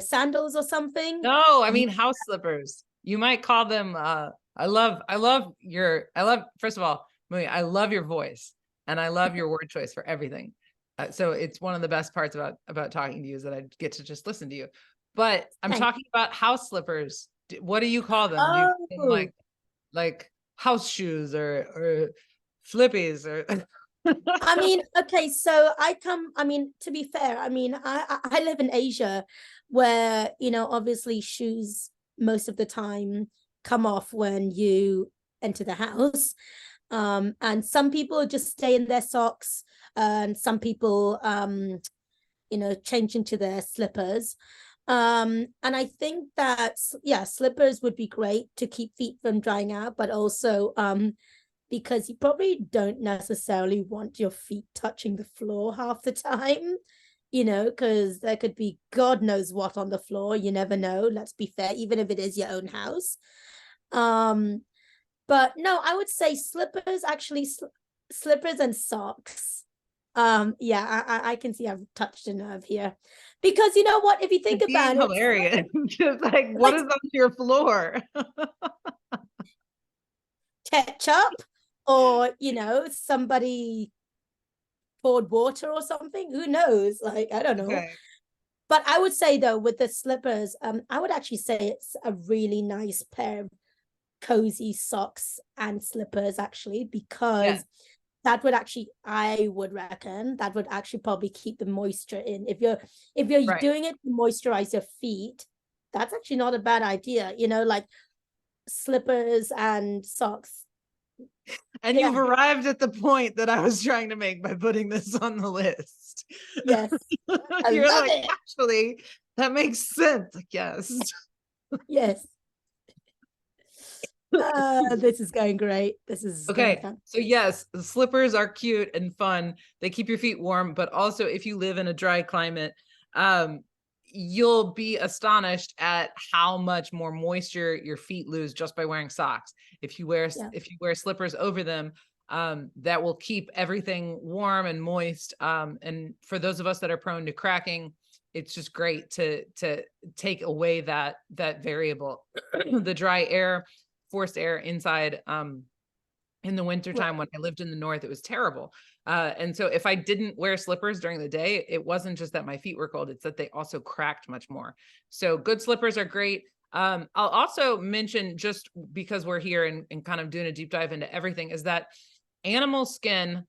S2: sandals or something.
S1: No, I mean house slippers. You might call them I love first of all, Mui, I love your voice and I love your word choice for everything. So it's one of the best parts about talking to you is that I get to just listen to you. But I'm talking about house slippers. What do you call them? Do you call them like house shoes or flippies or
S2: I mean, okay, so to be fair, I live in Asia where, obviously shoes most of the time come off when you enter the house. And some people just stay in their socks, and some people, change into their slippers. And I think that, slippers would be great to keep feet from drying out, but also, because you probably don't necessarily want your feet touching the floor half the time, because there could be God knows what on the floor. You never know. Let's be fair, even if it is your own house. But no, I would say slippers, actually, slippers and socks. Yeah, I can see I've touched a nerve here, because you know what, if you think
S1: It's being
S2: about it,
S1: hilarious. Just like, what
S2: like
S1: is on your floor?
S2: ketchup, or you know, somebody poured water or something, who knows, like I don't know.
S1: Okay.
S2: But I would say though, with the slippers, I would actually say it's a really nice pair of cozy socks and slippers, actually, because
S1: Yeah.
S2: that would actually, I would reckon that would actually probably keep the moisture in. If you're
S1: Right.
S2: doing it to moisturize your feet, that's actually not a bad idea, you know, like slippers and socks.
S1: And
S2: Yeah,
S1: you've arrived at the point that I was trying to make by putting this on the list.
S2: yes, I
S1: You're
S2: love
S1: like,
S2: it.
S1: actually, that makes sense. Like, yes.
S2: Yes. This is going great. This is going
S1: Okay,
S2: fun.
S1: so yes, the slippers are cute and fun. They keep your feet warm, but also if you live in a dry climate, you'll be astonished at how much more moisture your feet lose just by wearing socks. If you wear slippers over them, that will keep everything warm and moist. And for those of us that are prone to cracking, it's just great to take away that variable, the dry air, forced air inside. In the wintertime, when I lived in the north, it was terrible. And so if I didn't wear slippers during the day, it wasn't just that my feet were cold, it's that they also cracked much more. So good slippers are great. I'll also mention, just because we're here and kind of doing a deep dive into everything, is that animal skin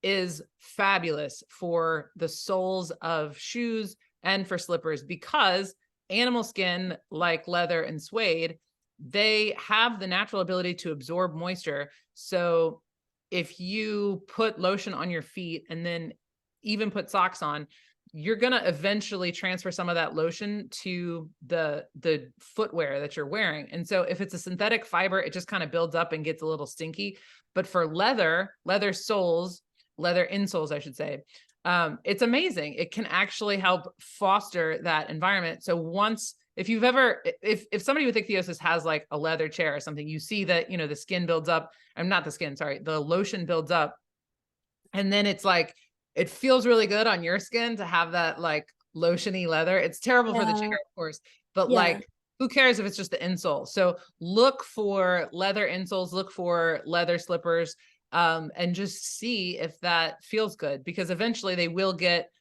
S1: is fabulous for the soles of shoes and for slippers, because animal skin, like leather and suede, they have the natural ability to absorb moisture. So if you put lotion on your feet and then even put socks on, you're going to eventually transfer some of that lotion to the footwear that you're wearing. And so if it's a synthetic fiber, it just kind of builds up and gets a little stinky. But for leather soles, leather insoles, I should say, it's amazing. It can actually help foster that environment. So once, if you've ever, if somebody with ichthyosis has like a leather chair or something, you see that, you know, the skin builds up, I'm not the skin, sorry, the lotion builds up. And then it's like, it feels really good on your skin to have that like lotiony leather. It's terrible for the chair, of course, but
S2: Yeah.
S1: like, who cares if it's just the insole? So look for leather insoles, look for leather slippers, and just see if that feels good, because eventually they will get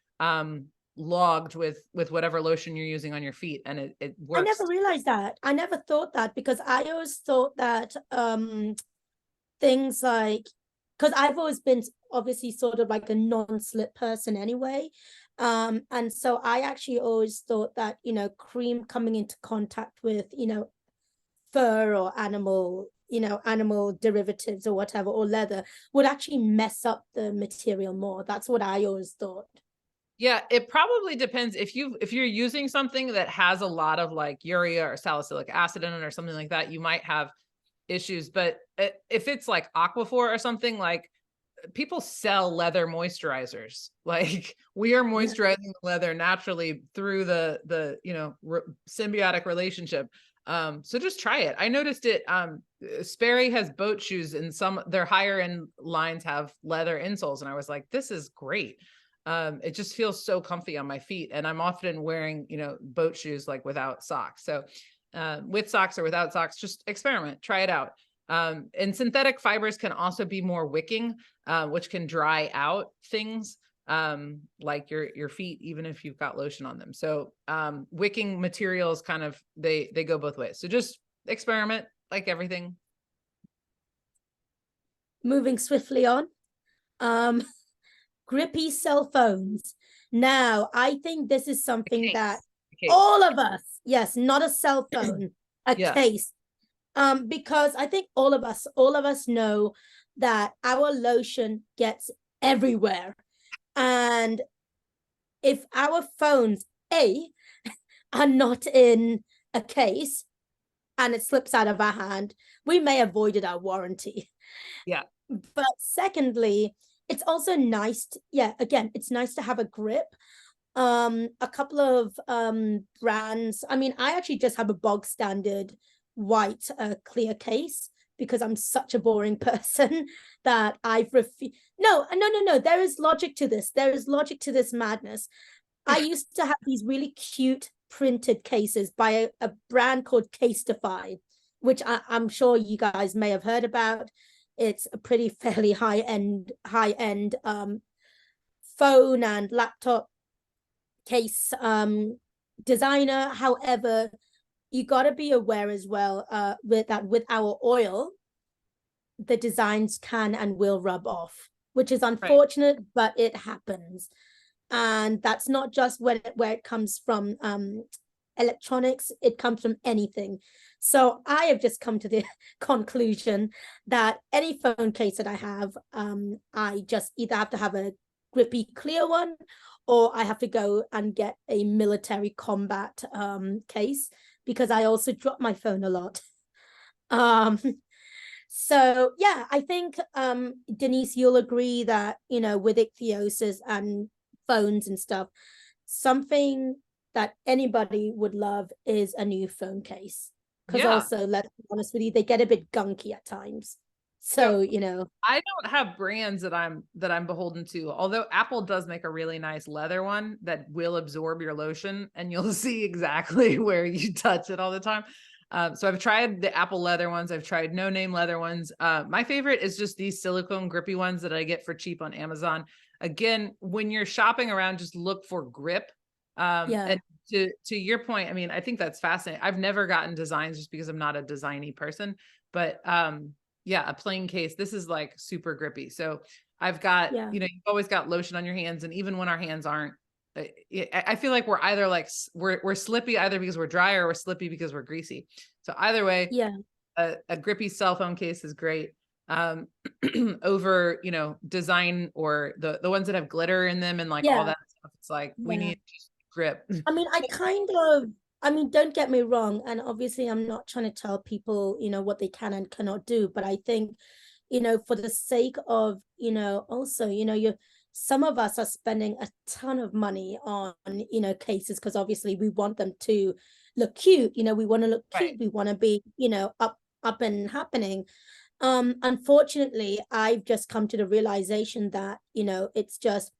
S1: logged with whatever lotion you're using on your feet, and it works.
S2: I never realized that. I never thought that, because I always thought that things like, because I've always been obviously sort of like a non-slip person anyway. And so I actually always thought that, you know, cream coming into contact with, you know, fur or animal, you know, animal derivatives or whatever, or leather, would actually mess up the material more. That's what I always thought.
S1: Yeah, it probably depends. If you're using something that has a lot of like urea or salicylic acid in it or something like that, you might have issues. But if it's like Aquaphor or something, like, people sell leather moisturizers. Like, we are moisturizing the leather naturally through the you know, symbiotic relationship. So just try it. I noticed it. Sperry has boat shoes, and some their higher end lines have leather insoles, and I was like, this is great. It just feels so comfy on my feet, and I'm often wearing, you know, boat shoes like without socks. So with socks or without socks, just experiment, try it out. And synthetic fibers can also be more wicking, which can dry out things, like your feet, even if you've got lotion on them. So wicking materials kind of, they go both ways. So just experiment, like everything.
S2: Moving swiftly on. Grippy cell phones. Now, I think this is something that all of us, yes, not a cell phone, a
S1: Yeah.
S2: case. Because I think all of us know that our lotion gets everywhere. And if our phones, are not in a case and it slips out of our hand, we may have voided our warranty.
S1: Yeah.
S2: But secondly, it's also nice again, it's nice to have a grip. A couple of brands, I mean, I actually just have a bog standard white clear case, because I'm such a boring person that I've refused. No, there is logic to this. There is logic to this madness. I used to have these really cute printed cases by a brand called Casetify, which I'm sure you guys may have heard about. It's a pretty fairly high-end phone and laptop case designer. However, you got to be aware as well with our oil, the designs can and will rub off, which is unfortunate, but it happens. And that's not just where it comes from electronics, it comes from anything. So I have just come to the conclusion that any phone case that I have, I just either have to have a grippy clear one, or I have to go and get a military combat case, because I also drop my phone a lot. So yeah, I think Denise, you'll agree that, you know, with ichthyosis and phones and stuff, something that anybody would love is a new phone case. Because also, let's be honest with you, they get a bit gunky at times. So, you know,
S1: I don't have brands that I'm beholden to, although Apple does make a really nice leather one that will absorb your lotion, and you'll see exactly where you touch it all the time. So I've tried the Apple leather ones. I've tried no name leather ones. My favorite is just these silicone grippy ones that I get for cheap on Amazon. Again, when you're shopping around, just look for grip. And to your point, I mean, I think that's fascinating. I've never gotten designs just because I'm not a designy person, but yeah, a plain case. This is like super grippy. So I've got, you know, you've always got lotion on your hands. And even when our hands aren't, I feel like we're either like, we're slippy either because we're dry, or we're slippy because we're greasy. So either way, a grippy cell phone case is great. Over, you know, design, or the ones that have glitter in them and like all that stuff. It's like, we need just grip.
S2: I mean, I mean, don't get me wrong. And obviously I'm not trying to tell people, you know, what they can and cannot do. But I think, you know, for the sake of, you know, also, you know, some of us are spending a ton of money on, you know, cases, because obviously we want them to look cute. You know, we want to look cute. We want to be, you know, up and happening. Unfortunately, I've just come to the realization that, you know, it's just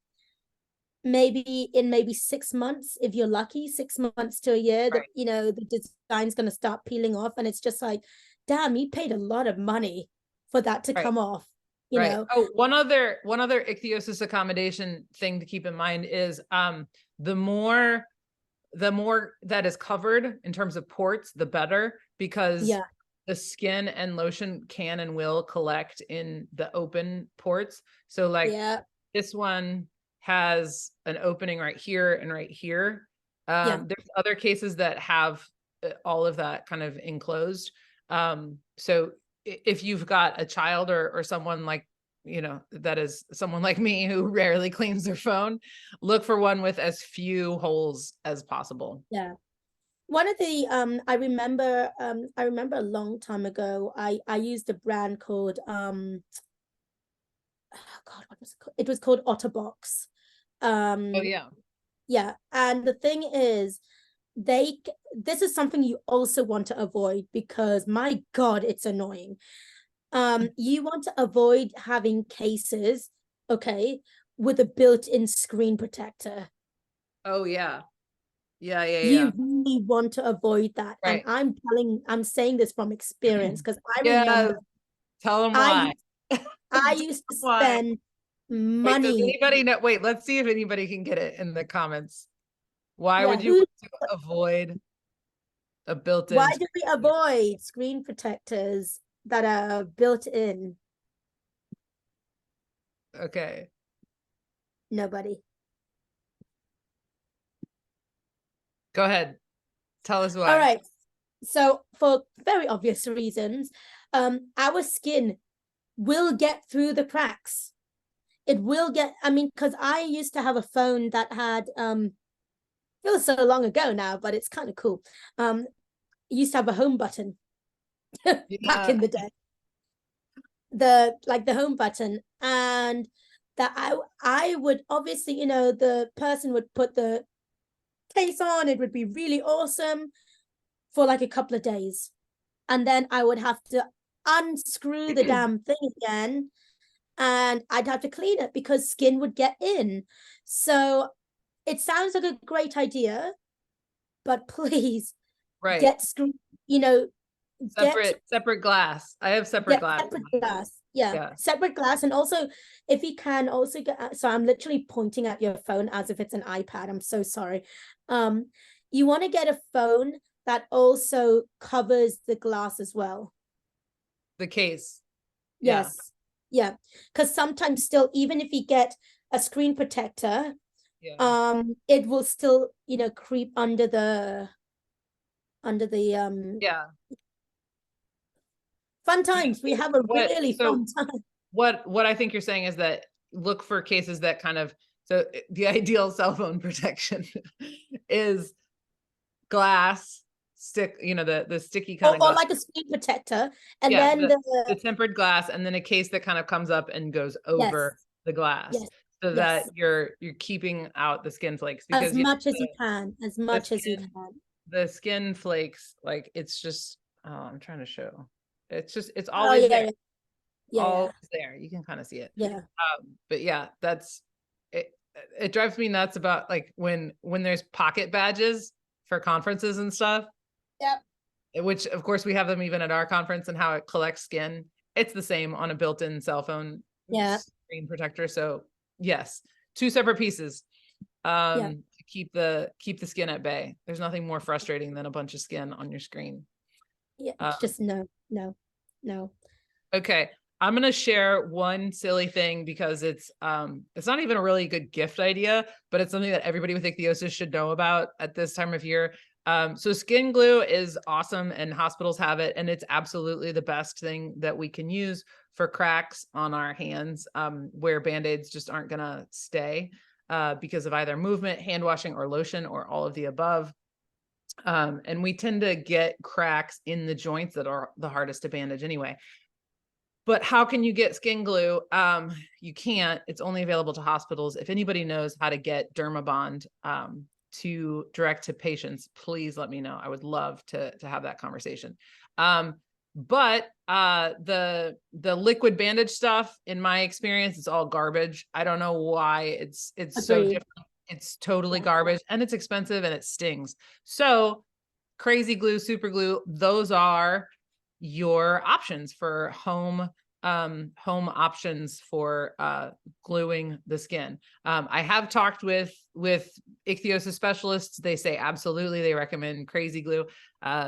S2: maybe 6 months, if you're lucky, 6 months to a year, that, you know, the design's going to start peeling off. And it's just like, damn, you paid a lot of money for that to come off, you know?
S1: Oh, one other ichthyosis accommodation thing to keep in mind is the more that is covered in terms of ports, the better, because the skin and lotion can and will collect in the open ports. So like this one has an opening right here and right here. There's other cases that have all of that kind of enclosed. So if you've got a child or someone like, you know, that is someone like me who rarely cleans their phone, look for one with as few holes as possible.
S2: One of the I remember a long time ago, I used a brand called oh God, what was it called? It was called Otterbox. And the thing is, this is something you also want to avoid, because my God, it's annoying. You want to avoid having cases, with a built-in screen protector. You really want to avoid that. And I'm saying this from experience, because I remember.
S1: Tell them why.
S2: I used to spend money.
S1: Wait, does anybody know? Wait, let's see if anybody can get it in the comments. Why would you want to avoid a built-in?
S2: Why do we avoid screen protectors that are built in?
S1: Okay.
S2: Nobody.
S1: Go ahead. Tell us why.
S2: All right. So for very obvious reasons, our skin will get through the cracks. It will get, I mean, because I used to have a phone that had, it was so long ago now, but it's kind of cool. It used to have a home button back in the day. The home button, and that I would obviously, you know, the person would put the case on, it would be really awesome for like a couple of days, and then I would have to unscrew the damn thing again, and I'd have to clean it because skin would get in. So it sounds like a great idea, but please
S1: Right.
S2: get screw, you know,
S1: Separate glass. I have separate glass.
S2: Separate glass. Yeah, separate glass. And also, if you can also get, so I'm literally pointing at your phone as if it's an iPad. I'm so sorry. You want to get a phone that also covers the glass as well.
S1: The case.
S2: Yes. Yeah. Because sometimes still, even if you get a screen protector, it will still, you know, creep under the fun times. We have a really fun time.
S1: What I think you're saying is that look for cases that kind of, so the ideal cell phone protection is glass, stick, you know, the sticky kind of
S2: or like a screen protector, and then
S1: the tempered glass, and then a case that kind of comes up and goes over the glass. So that you're keeping out the skin flakes, because
S2: as much as you can,
S1: the skin flakes, like it's just, I'm trying to show, it's always there. Always there. You can kind of see it. But yeah, that's it. It drives me nuts about like when there's pocket badges for conferences and stuff. Which of course we have them even at our conference, and how it collects skin. It's the same on a built-in cell phone screen protector. So yes, 2 separate pieces to keep the skin at bay. There's nothing more frustrating than a bunch of skin on your screen.
S2: Just no.
S1: Okay, I'm gonna share one silly thing because it's not even a really good gift idea, but it's something that everybody with ichthyosis should know about at this time of year. So skin glue is awesome, and hospitals have it, and it's absolutely the best thing that we can use for cracks on our hands, where Band-Aids just aren't gonna stay because of either movement, hand washing, or lotion, or all of the above. And we tend to get cracks in the joints that are the hardest to bandage anyway. But how can you get skin glue? You can't. It's only available to hospitals. If anybody knows how to get Dermabond to direct to patients, please let me know. I would love to have that conversation. But the liquid bandage stuff, in my experience, it's all garbage. I don't know why it's so different. It's totally garbage, and it's expensive, and it stings. So crazy glue, super glue, those are your options for home options for gluing the skin. I have talked with ichthyosis specialists. They say absolutely, they recommend crazy glue,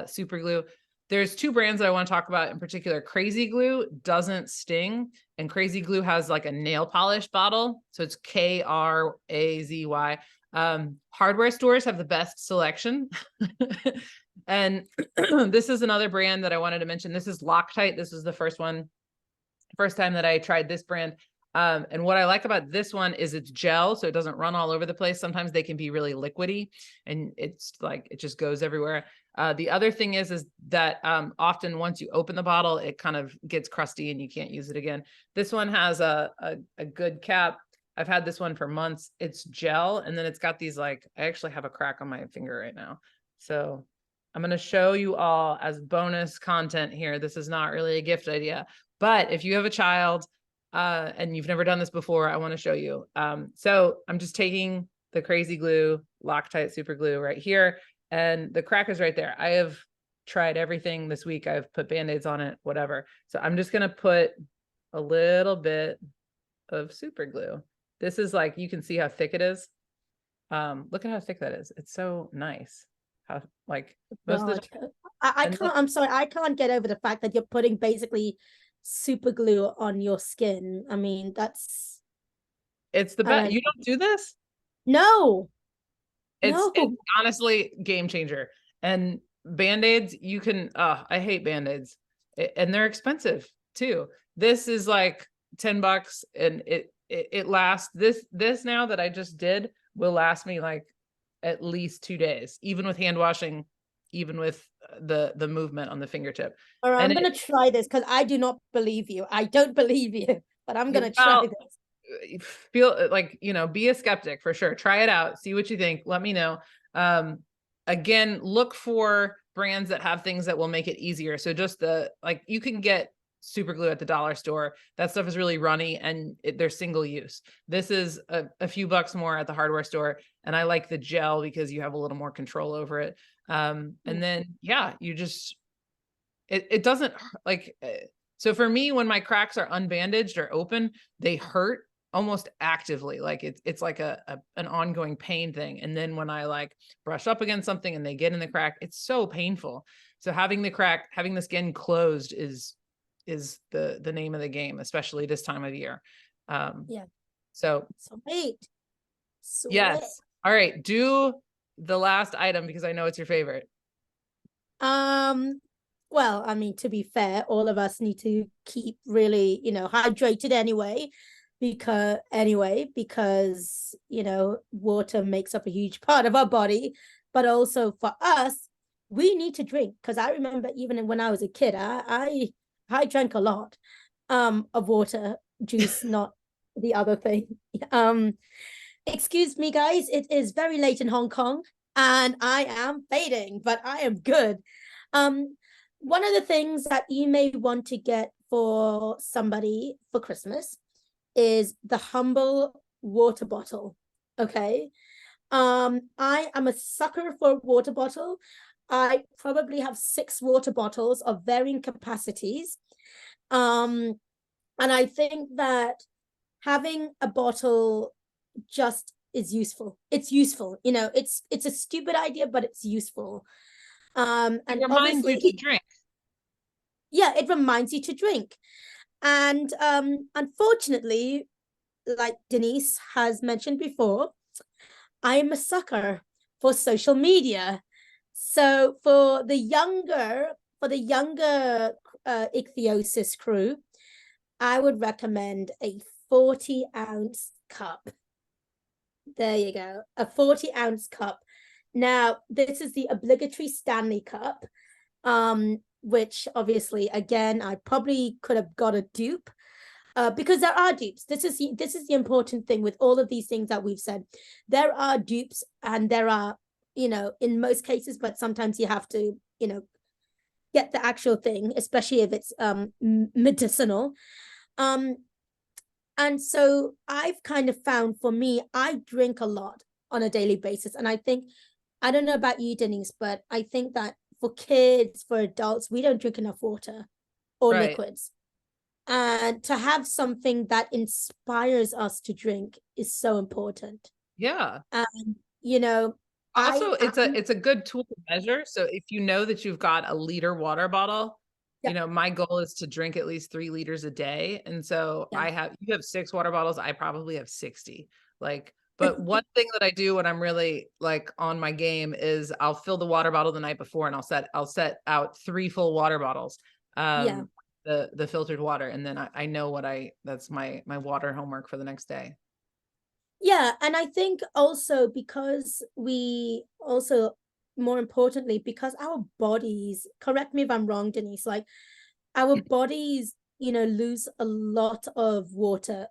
S1: super glue. There's 2 brands that I want to talk about in particular. Crazy Glue doesn't sting, and Crazy Glue has like a nail polish bottle. So it's KRAZY. Hardware stores have the best selection. And this is another brand that I wanted to mention. This is Loctite. This is the first time that I tried this brand. And what I like about this one is it's gel, so it doesn't run all over the place. Sometimes they can be really liquidy, and it's like, it just goes everywhere. The other thing is that often once you open the bottle, it kind of gets crusty and you can't use it again. This one has a good cap. I've had this one for months. It's gel, and then it's got these, like, I actually have a crack on my finger right now. So I'm going to show you all as bonus content here. This is not really a gift idea, but if you have a child and you've never done this before, I want to show you. So I'm just taking the Crazy Glue Loctite Super Glue right here, and the crack is right there. I have tried everything this week. I've put Band-Aids on it, whatever. So I'm just going to put a little bit of super glue. This is like, you can see how thick it is. Look at how thick that is. It's so nice. How, like, most of the time,
S2: I'm sorry, I can't get over the fact that you're putting basically super glue on your skin. I mean,
S1: it's the best. You don't do this?
S2: No.
S1: It's honestly game changer. And Band-Aids, you can, I hate Band-Aids, and they're expensive too. This is like $10, and it lasts, this now that I just did will last me like at least 2 days, even with hand washing, even with the movement on the fingertip.
S2: All right, I'm gonna try this because I do not believe you. I don't believe you, but I'm gonna try this.
S1: Feel like, you know, be a skeptic for sure. Try it out, see what you think, let me know. Again, look for brands that have things that will make it easier. So just like, you can get super glue at the dollar store. That stuff is really runny and they're single use. This is a few bucks more at the hardware store. And I like the gel because you have a little more control over it. And then, yeah, you just, it doesn't like, so for me, when my cracks are unbandaged or open, they hurt almost actively. Like it's like an ongoing pain thing. And then when I like brush up against something and they get in the crack, it's so painful. So having the crack, having the skin closed is the name of the game, especially this time of year.
S2: Yeah.
S1: So
S2: Sweet. Sweet.
S1: yes. All right. Do the last item because I know it's your favorite.
S2: Well, I mean, to be fair, all of us need to keep really, hydrated anyway, because water makes up a huge part of our body. But also for us, we need to drink, because I remember even when I was a kid, I drank a lot of water, juice, not the other thing. Excuse me, guys, it is very late in Hong Kong and I am fading, but I am good. One of the things that you may want to get for somebody for Christmas is the humble water bottle. Okay. I am a sucker for a water bottle. I probably have 6 water bottles of varying capacities. And I think that having a bottle just is useful. It's useful. It's a stupid idea, but it's useful. And
S1: it reminds you to drink.
S2: Yeah, it reminds you to drink. And unfortunately, like Denise has mentioned before, I am a sucker for social media. So for the younger ichthyosis crew, I would recommend a 40-ounce cup. There you go, a 40-ounce cup. Now, this is the obligatory Stanley cup, which obviously, again, I probably could have got a dupe, because there are dupes. This is the important thing with all of these things that we've said. There are dupes, and there are, in most cases, but sometimes you have to, get the actual thing, especially if it's medicinal. And so I've kind of found, for me, I drink a lot on a daily basis. And I think, I don't know about you, Denise, but I think that for kids, for adults, we don't drink enough water or liquids. And to have something that inspires us to drink is so important.
S1: Yeah.
S2: And,
S1: also, it's a good tool to measure. So if you know that you've got a liter water bottle, my goal is to drink at least 3 liters a day. And so you have 6 water bottles. I probably have 60. But one thing that I do when I'm really like on my game is I'll fill the water bottle the night before and I'll set out 3 full water bottles. The filtered water. And then I know that's my water homework for the next day.
S2: Yeah. And I think also because more importantly, because our bodies, correct me if I'm wrong, Denise, like our bodies, lose a lot of water,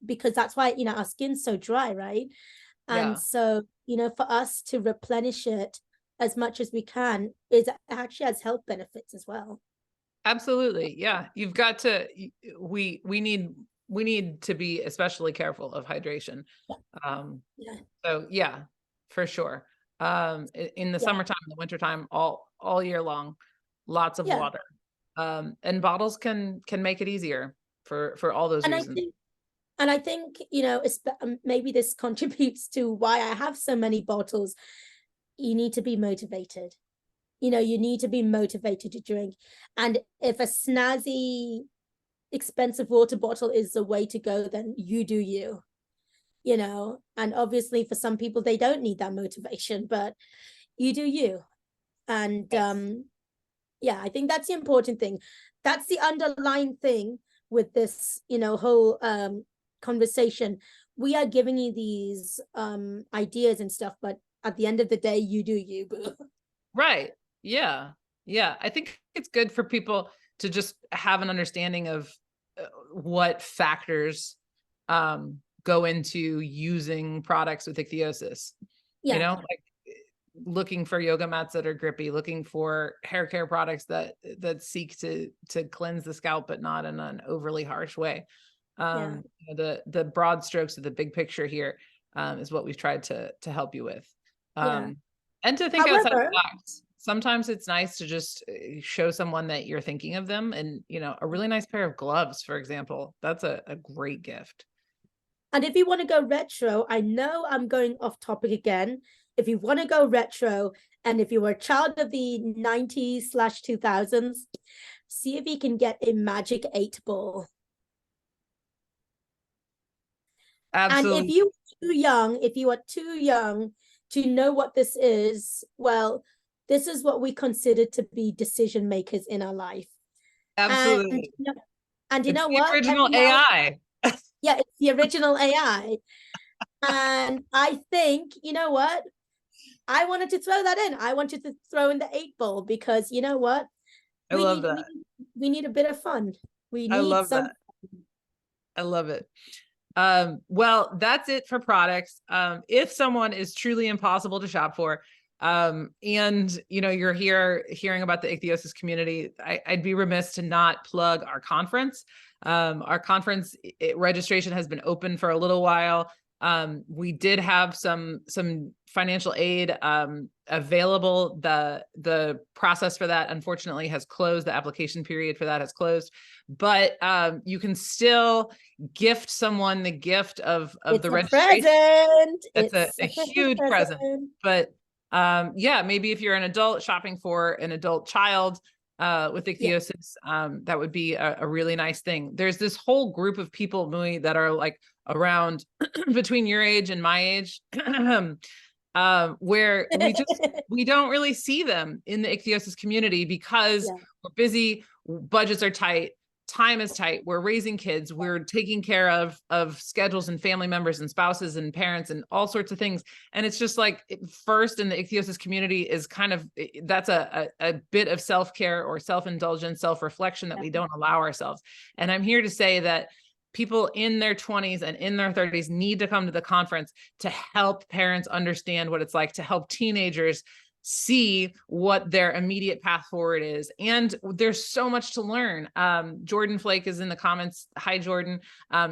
S2: because that's why, our skin's so dry, right? And so, for us to replenish it as much as we can actually has health benefits as well.
S1: Absolutely. Yeah. You've got to, we need to be especially careful of hydration. So yeah, for sure. In the summertime, in the wintertime, all year long, lots of water. And bottles can make it easier for all those reasons.
S2: I think, maybe this contributes to why I have so many bottles. You need to be motivated. You need to be motivated to drink. And if a snazzy, expensive water bottle is the way to go, then you do you. And obviously for some people, they don't need that motivation, but you do you. And I think that's the important thing. That's the underlying thing with this, whole conversation. We are giving you these ideas and stuff, but at the end of the day, you do you, boo.
S1: Right. Yeah. Yeah. I think it's good for people to just have an understanding of what factors go into using products with ichthyosis. looking for yoga mats that are grippy, looking for hair care products that seek to cleanse the scalp, but not in an overly harsh way. You know, the broad strokes of the big picture here is what we've tried to help you with. And to think outside the box. Sometimes it's nice to just show someone that you're thinking of them, and, you know, a really nice pair of gloves, for example, that's a great gift.
S2: And if you want to go retro, I know I'm going off topic again. If you want to go retro, and if you were a child of the 90s/2000s, see if you can get a magic 8-ball.
S1: Absolutely.
S2: And if you are too young to know what this is, well, this is what we consider to be decision makers in our life.
S1: Absolutely.
S2: And you know what?
S1: Original AI.
S2: Yeah, it's the original AI. And I think, you know what? I wanted to throw that in. I wanted to throw in the 8-ball because, you know what?
S1: I love that.
S2: We need a bit of fun.
S1: I love that. I love it. Well, that's it for products. If someone is truly impossible to shop for, and you know, you're hearing about the ichthyosis community, I'd be remiss to not plug our conference. Our conference registration has been open for a little while. We did have some financial aid available. The process for that, unfortunately, has closed. The application period for that has closed, but you can still gift someone the gift of the registration. That's a huge present. But yeah, maybe if you're an adult shopping for an adult child with ichthyosis, that would be a really nice thing. There's this whole group of people, Mui, that are like around between your age and my age, where we don't really see them in the ichthyosis community because we're busy, budgets are tight, time is tight, we're raising kids, we're taking care of schedules and family members and spouses and parents and all sorts of things. And it's just like, first in the ichthyosis community is kind of, that's a bit of self-care or self-indulgence, self-reflection that we don't allow ourselves. And I'm here to say that people in their 20s and in their 30s need to come to the conference to help parents understand what it's like, to help teenagers see what their immediate path forward is. And there's so much to learn. Jordan Flake is in the comments. Hi, Jordan.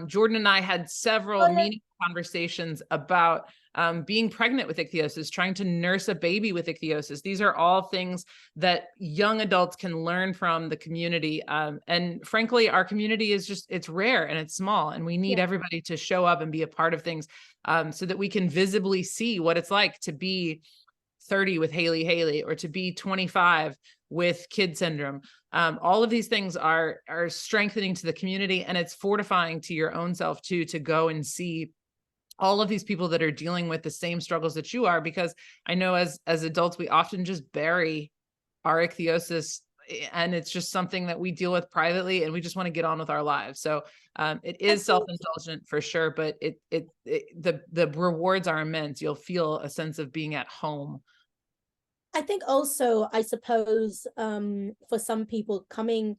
S1: Jordan and I had several meaningful conversations about being pregnant with ichthyosis, trying to nurse a baby with ichthyosis. These are all things that young adults can learn from the community. And frankly, our community is just, it's rare and it's small, and we need everybody to show up and be a part of things so that we can visibly see what it's like to be 30 with Haley, or to be 25 with kid syndrome. All of these things are strengthening to the community, and it's fortifying to your own self too, to go and see all of these people that are dealing with the same struggles that you are, because I know as adults, we often just bury our ichthyosis, and it's just something that we deal with privately, and we just want to get on with our lives. So it is self-indulgent for sure, but the rewards are immense. You'll feel a sense of being at home.
S2: I think also, I suppose, for some people coming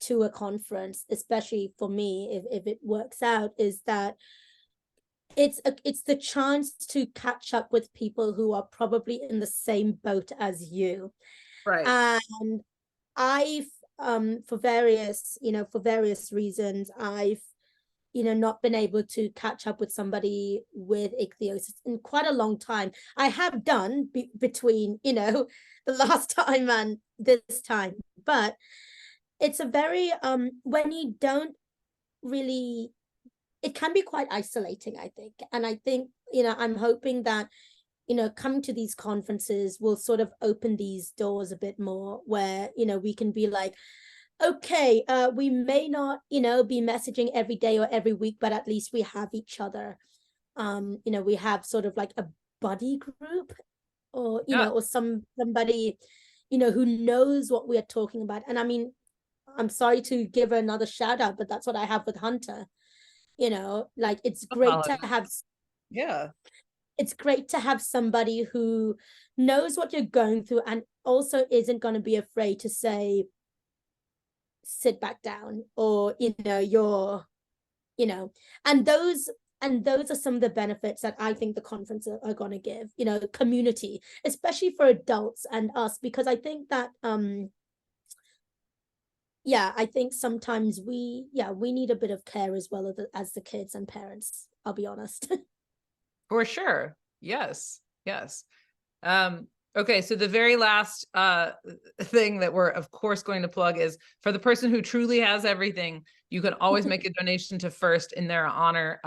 S2: to a conference, especially for me, if it works out, is that it's the chance to catch up with people who are probably in the same boat as you.
S1: Right.
S2: And I've for various reasons, I've not been able to catch up with somebody with ichthyosis in quite a long time. I have done between the last time and this time, but it's a very when you don't really, it can be quite isolating, I think. And I think I'm hoping that coming to these conferences will sort of open these doors a bit more, where we can be like, okay, we may not be messaging every day or every week, but at least we have each other. We have sort of like a buddy group, or or somebody who knows what we are talking about. And I mean, I'm sorry to give another shout out, but that's what I have with Hunter. Like, it's great to have it's great to have somebody who knows what you're going through, and also isn't going to be afraid to say, sit back down, or you're and those And those are some of the benefits that I think the conference are going to give, you know, community, especially for adults and us, because I think that yeah, I think sometimes we need a bit of care as well as the kids and parents, I'll be honest.
S1: For sure. Yes. Yes. Okay, so the very last thing that we're of course going to plug is for the person who truly has everything, you can always make a donation to First in their honor.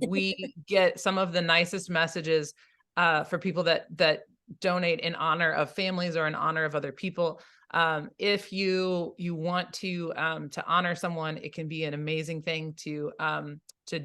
S1: We get some of the nicest messages for people that donate in honor of families or in honor of other people. If you want to honor someone, it can be an amazing thing to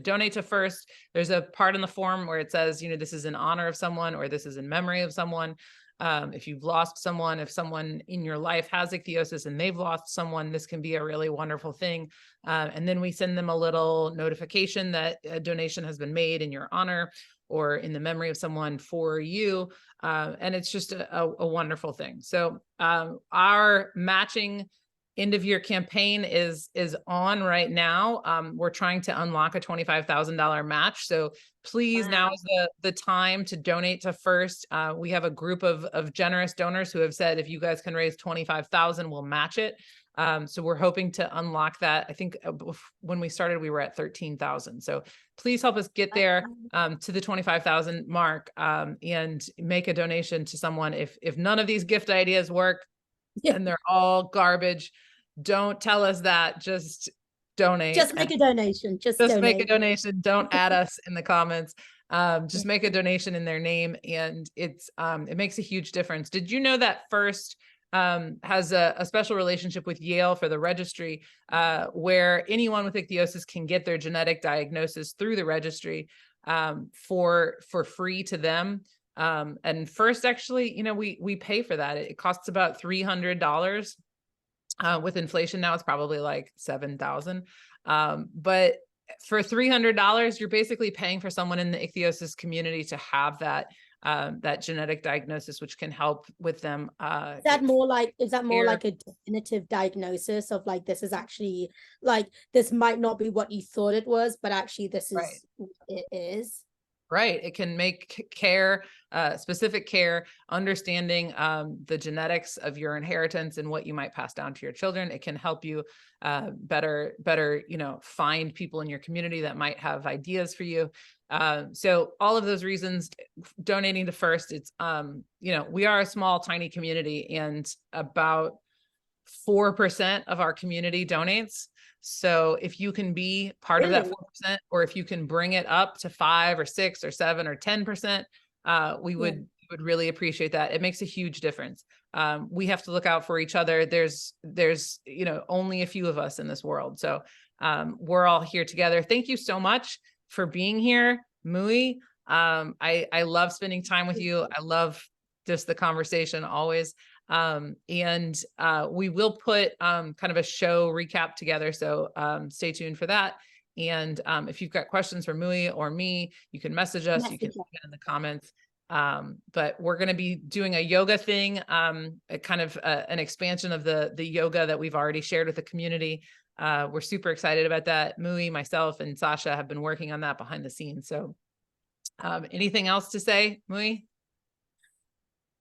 S1: donate to First. There's a part in the form where it says, you know, this is in honor of someone or this is in memory of someone. If you've lost someone, if someone in your life has ichthyosis and they've lost someone, this can be a really wonderful thing. And then we send them a little notification that a donation has been made in your honor or in the memory of someone for you. And it's just a wonderful thing. So our matching end of year campaign is on right now. We're trying to unlock a $25,000 match. So please, now is the time to donate to First. We have a group of generous donors who have said, if you guys can raise 25,000, we'll match it. So we're hoping to unlock that. I think when we started, we were at 13,000. So please help us get there to the 25,000 mark and make a donation to someone. If none of these gift ideas work, and they're all garbage, don't tell us that. Just donate.
S2: Just make a donation. Just
S1: make a donation. Don't add us in the comments. Just make a donation in their name, and it's it makes a huge difference. Did you know that First has a special relationship with Yale for the registry, where anyone with ichthyosis can get their genetic diagnosis through the registry for free to them. And First, actually, you know, we pay for that. It costs about $300. With inflation now, it's probably like $7,000. But for $300, you're basically paying for someone in the ichthyosis community to have that genetic diagnosis, which can help with them.
S2: Is that more like a definitive diagnosis of like, this is actually like, this might not be what you thought it was, but actually this is what it is?
S1: Right. It can make care, specific care, understanding the genetics of your inheritance and what you might pass down to your children. It can help you better, you know, find people in your community that might have ideas for you. So all of those reasons, donating to First, it's, you know, we are a small, tiny community, and about 4% of our community donates. So if you can be part of that 4%, or if you can bring it up to 5 or 6 or 7 or 10%, we would really appreciate that. It makes a huge difference. We have to look out for each other. There's, you know, only a few of us in this world. So we're all here together. Thank you so much for being here, Mui. I love spending time with you. I love just the conversation always. And we will put kind of a show recap together. So stay tuned for that. And if you've got questions for Mui or me, you can message us. You can put it in the comments. But we're going to be doing a yoga thing, a kind of an expansion of the yoga that we've already shared with the community. We're super excited about that. Mui, myself, and Sasha have been working on that behind the scenes. So anything else to say, Mui?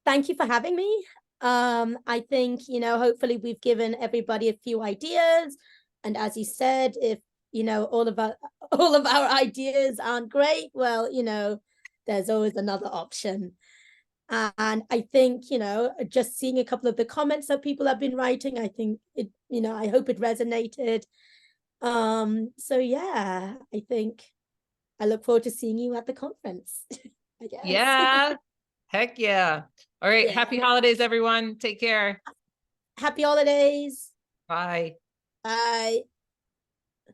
S2: Thank you for having me. I think, you know, hopefully we've given everybody a few ideas. And as you said, if, you know, all of our ideas aren't great, well, you know, there's always another option. And I think, you know, just seeing a couple of the comments that people have been writing, I think it, you know, I hope it resonated. So yeah, I think I look forward to seeing you at the conference, I guess.
S1: Yeah. Heck yeah. All right. Yeah. Happy holidays, everyone. Take care.
S2: Happy holidays.
S1: Bye.
S2: Bye.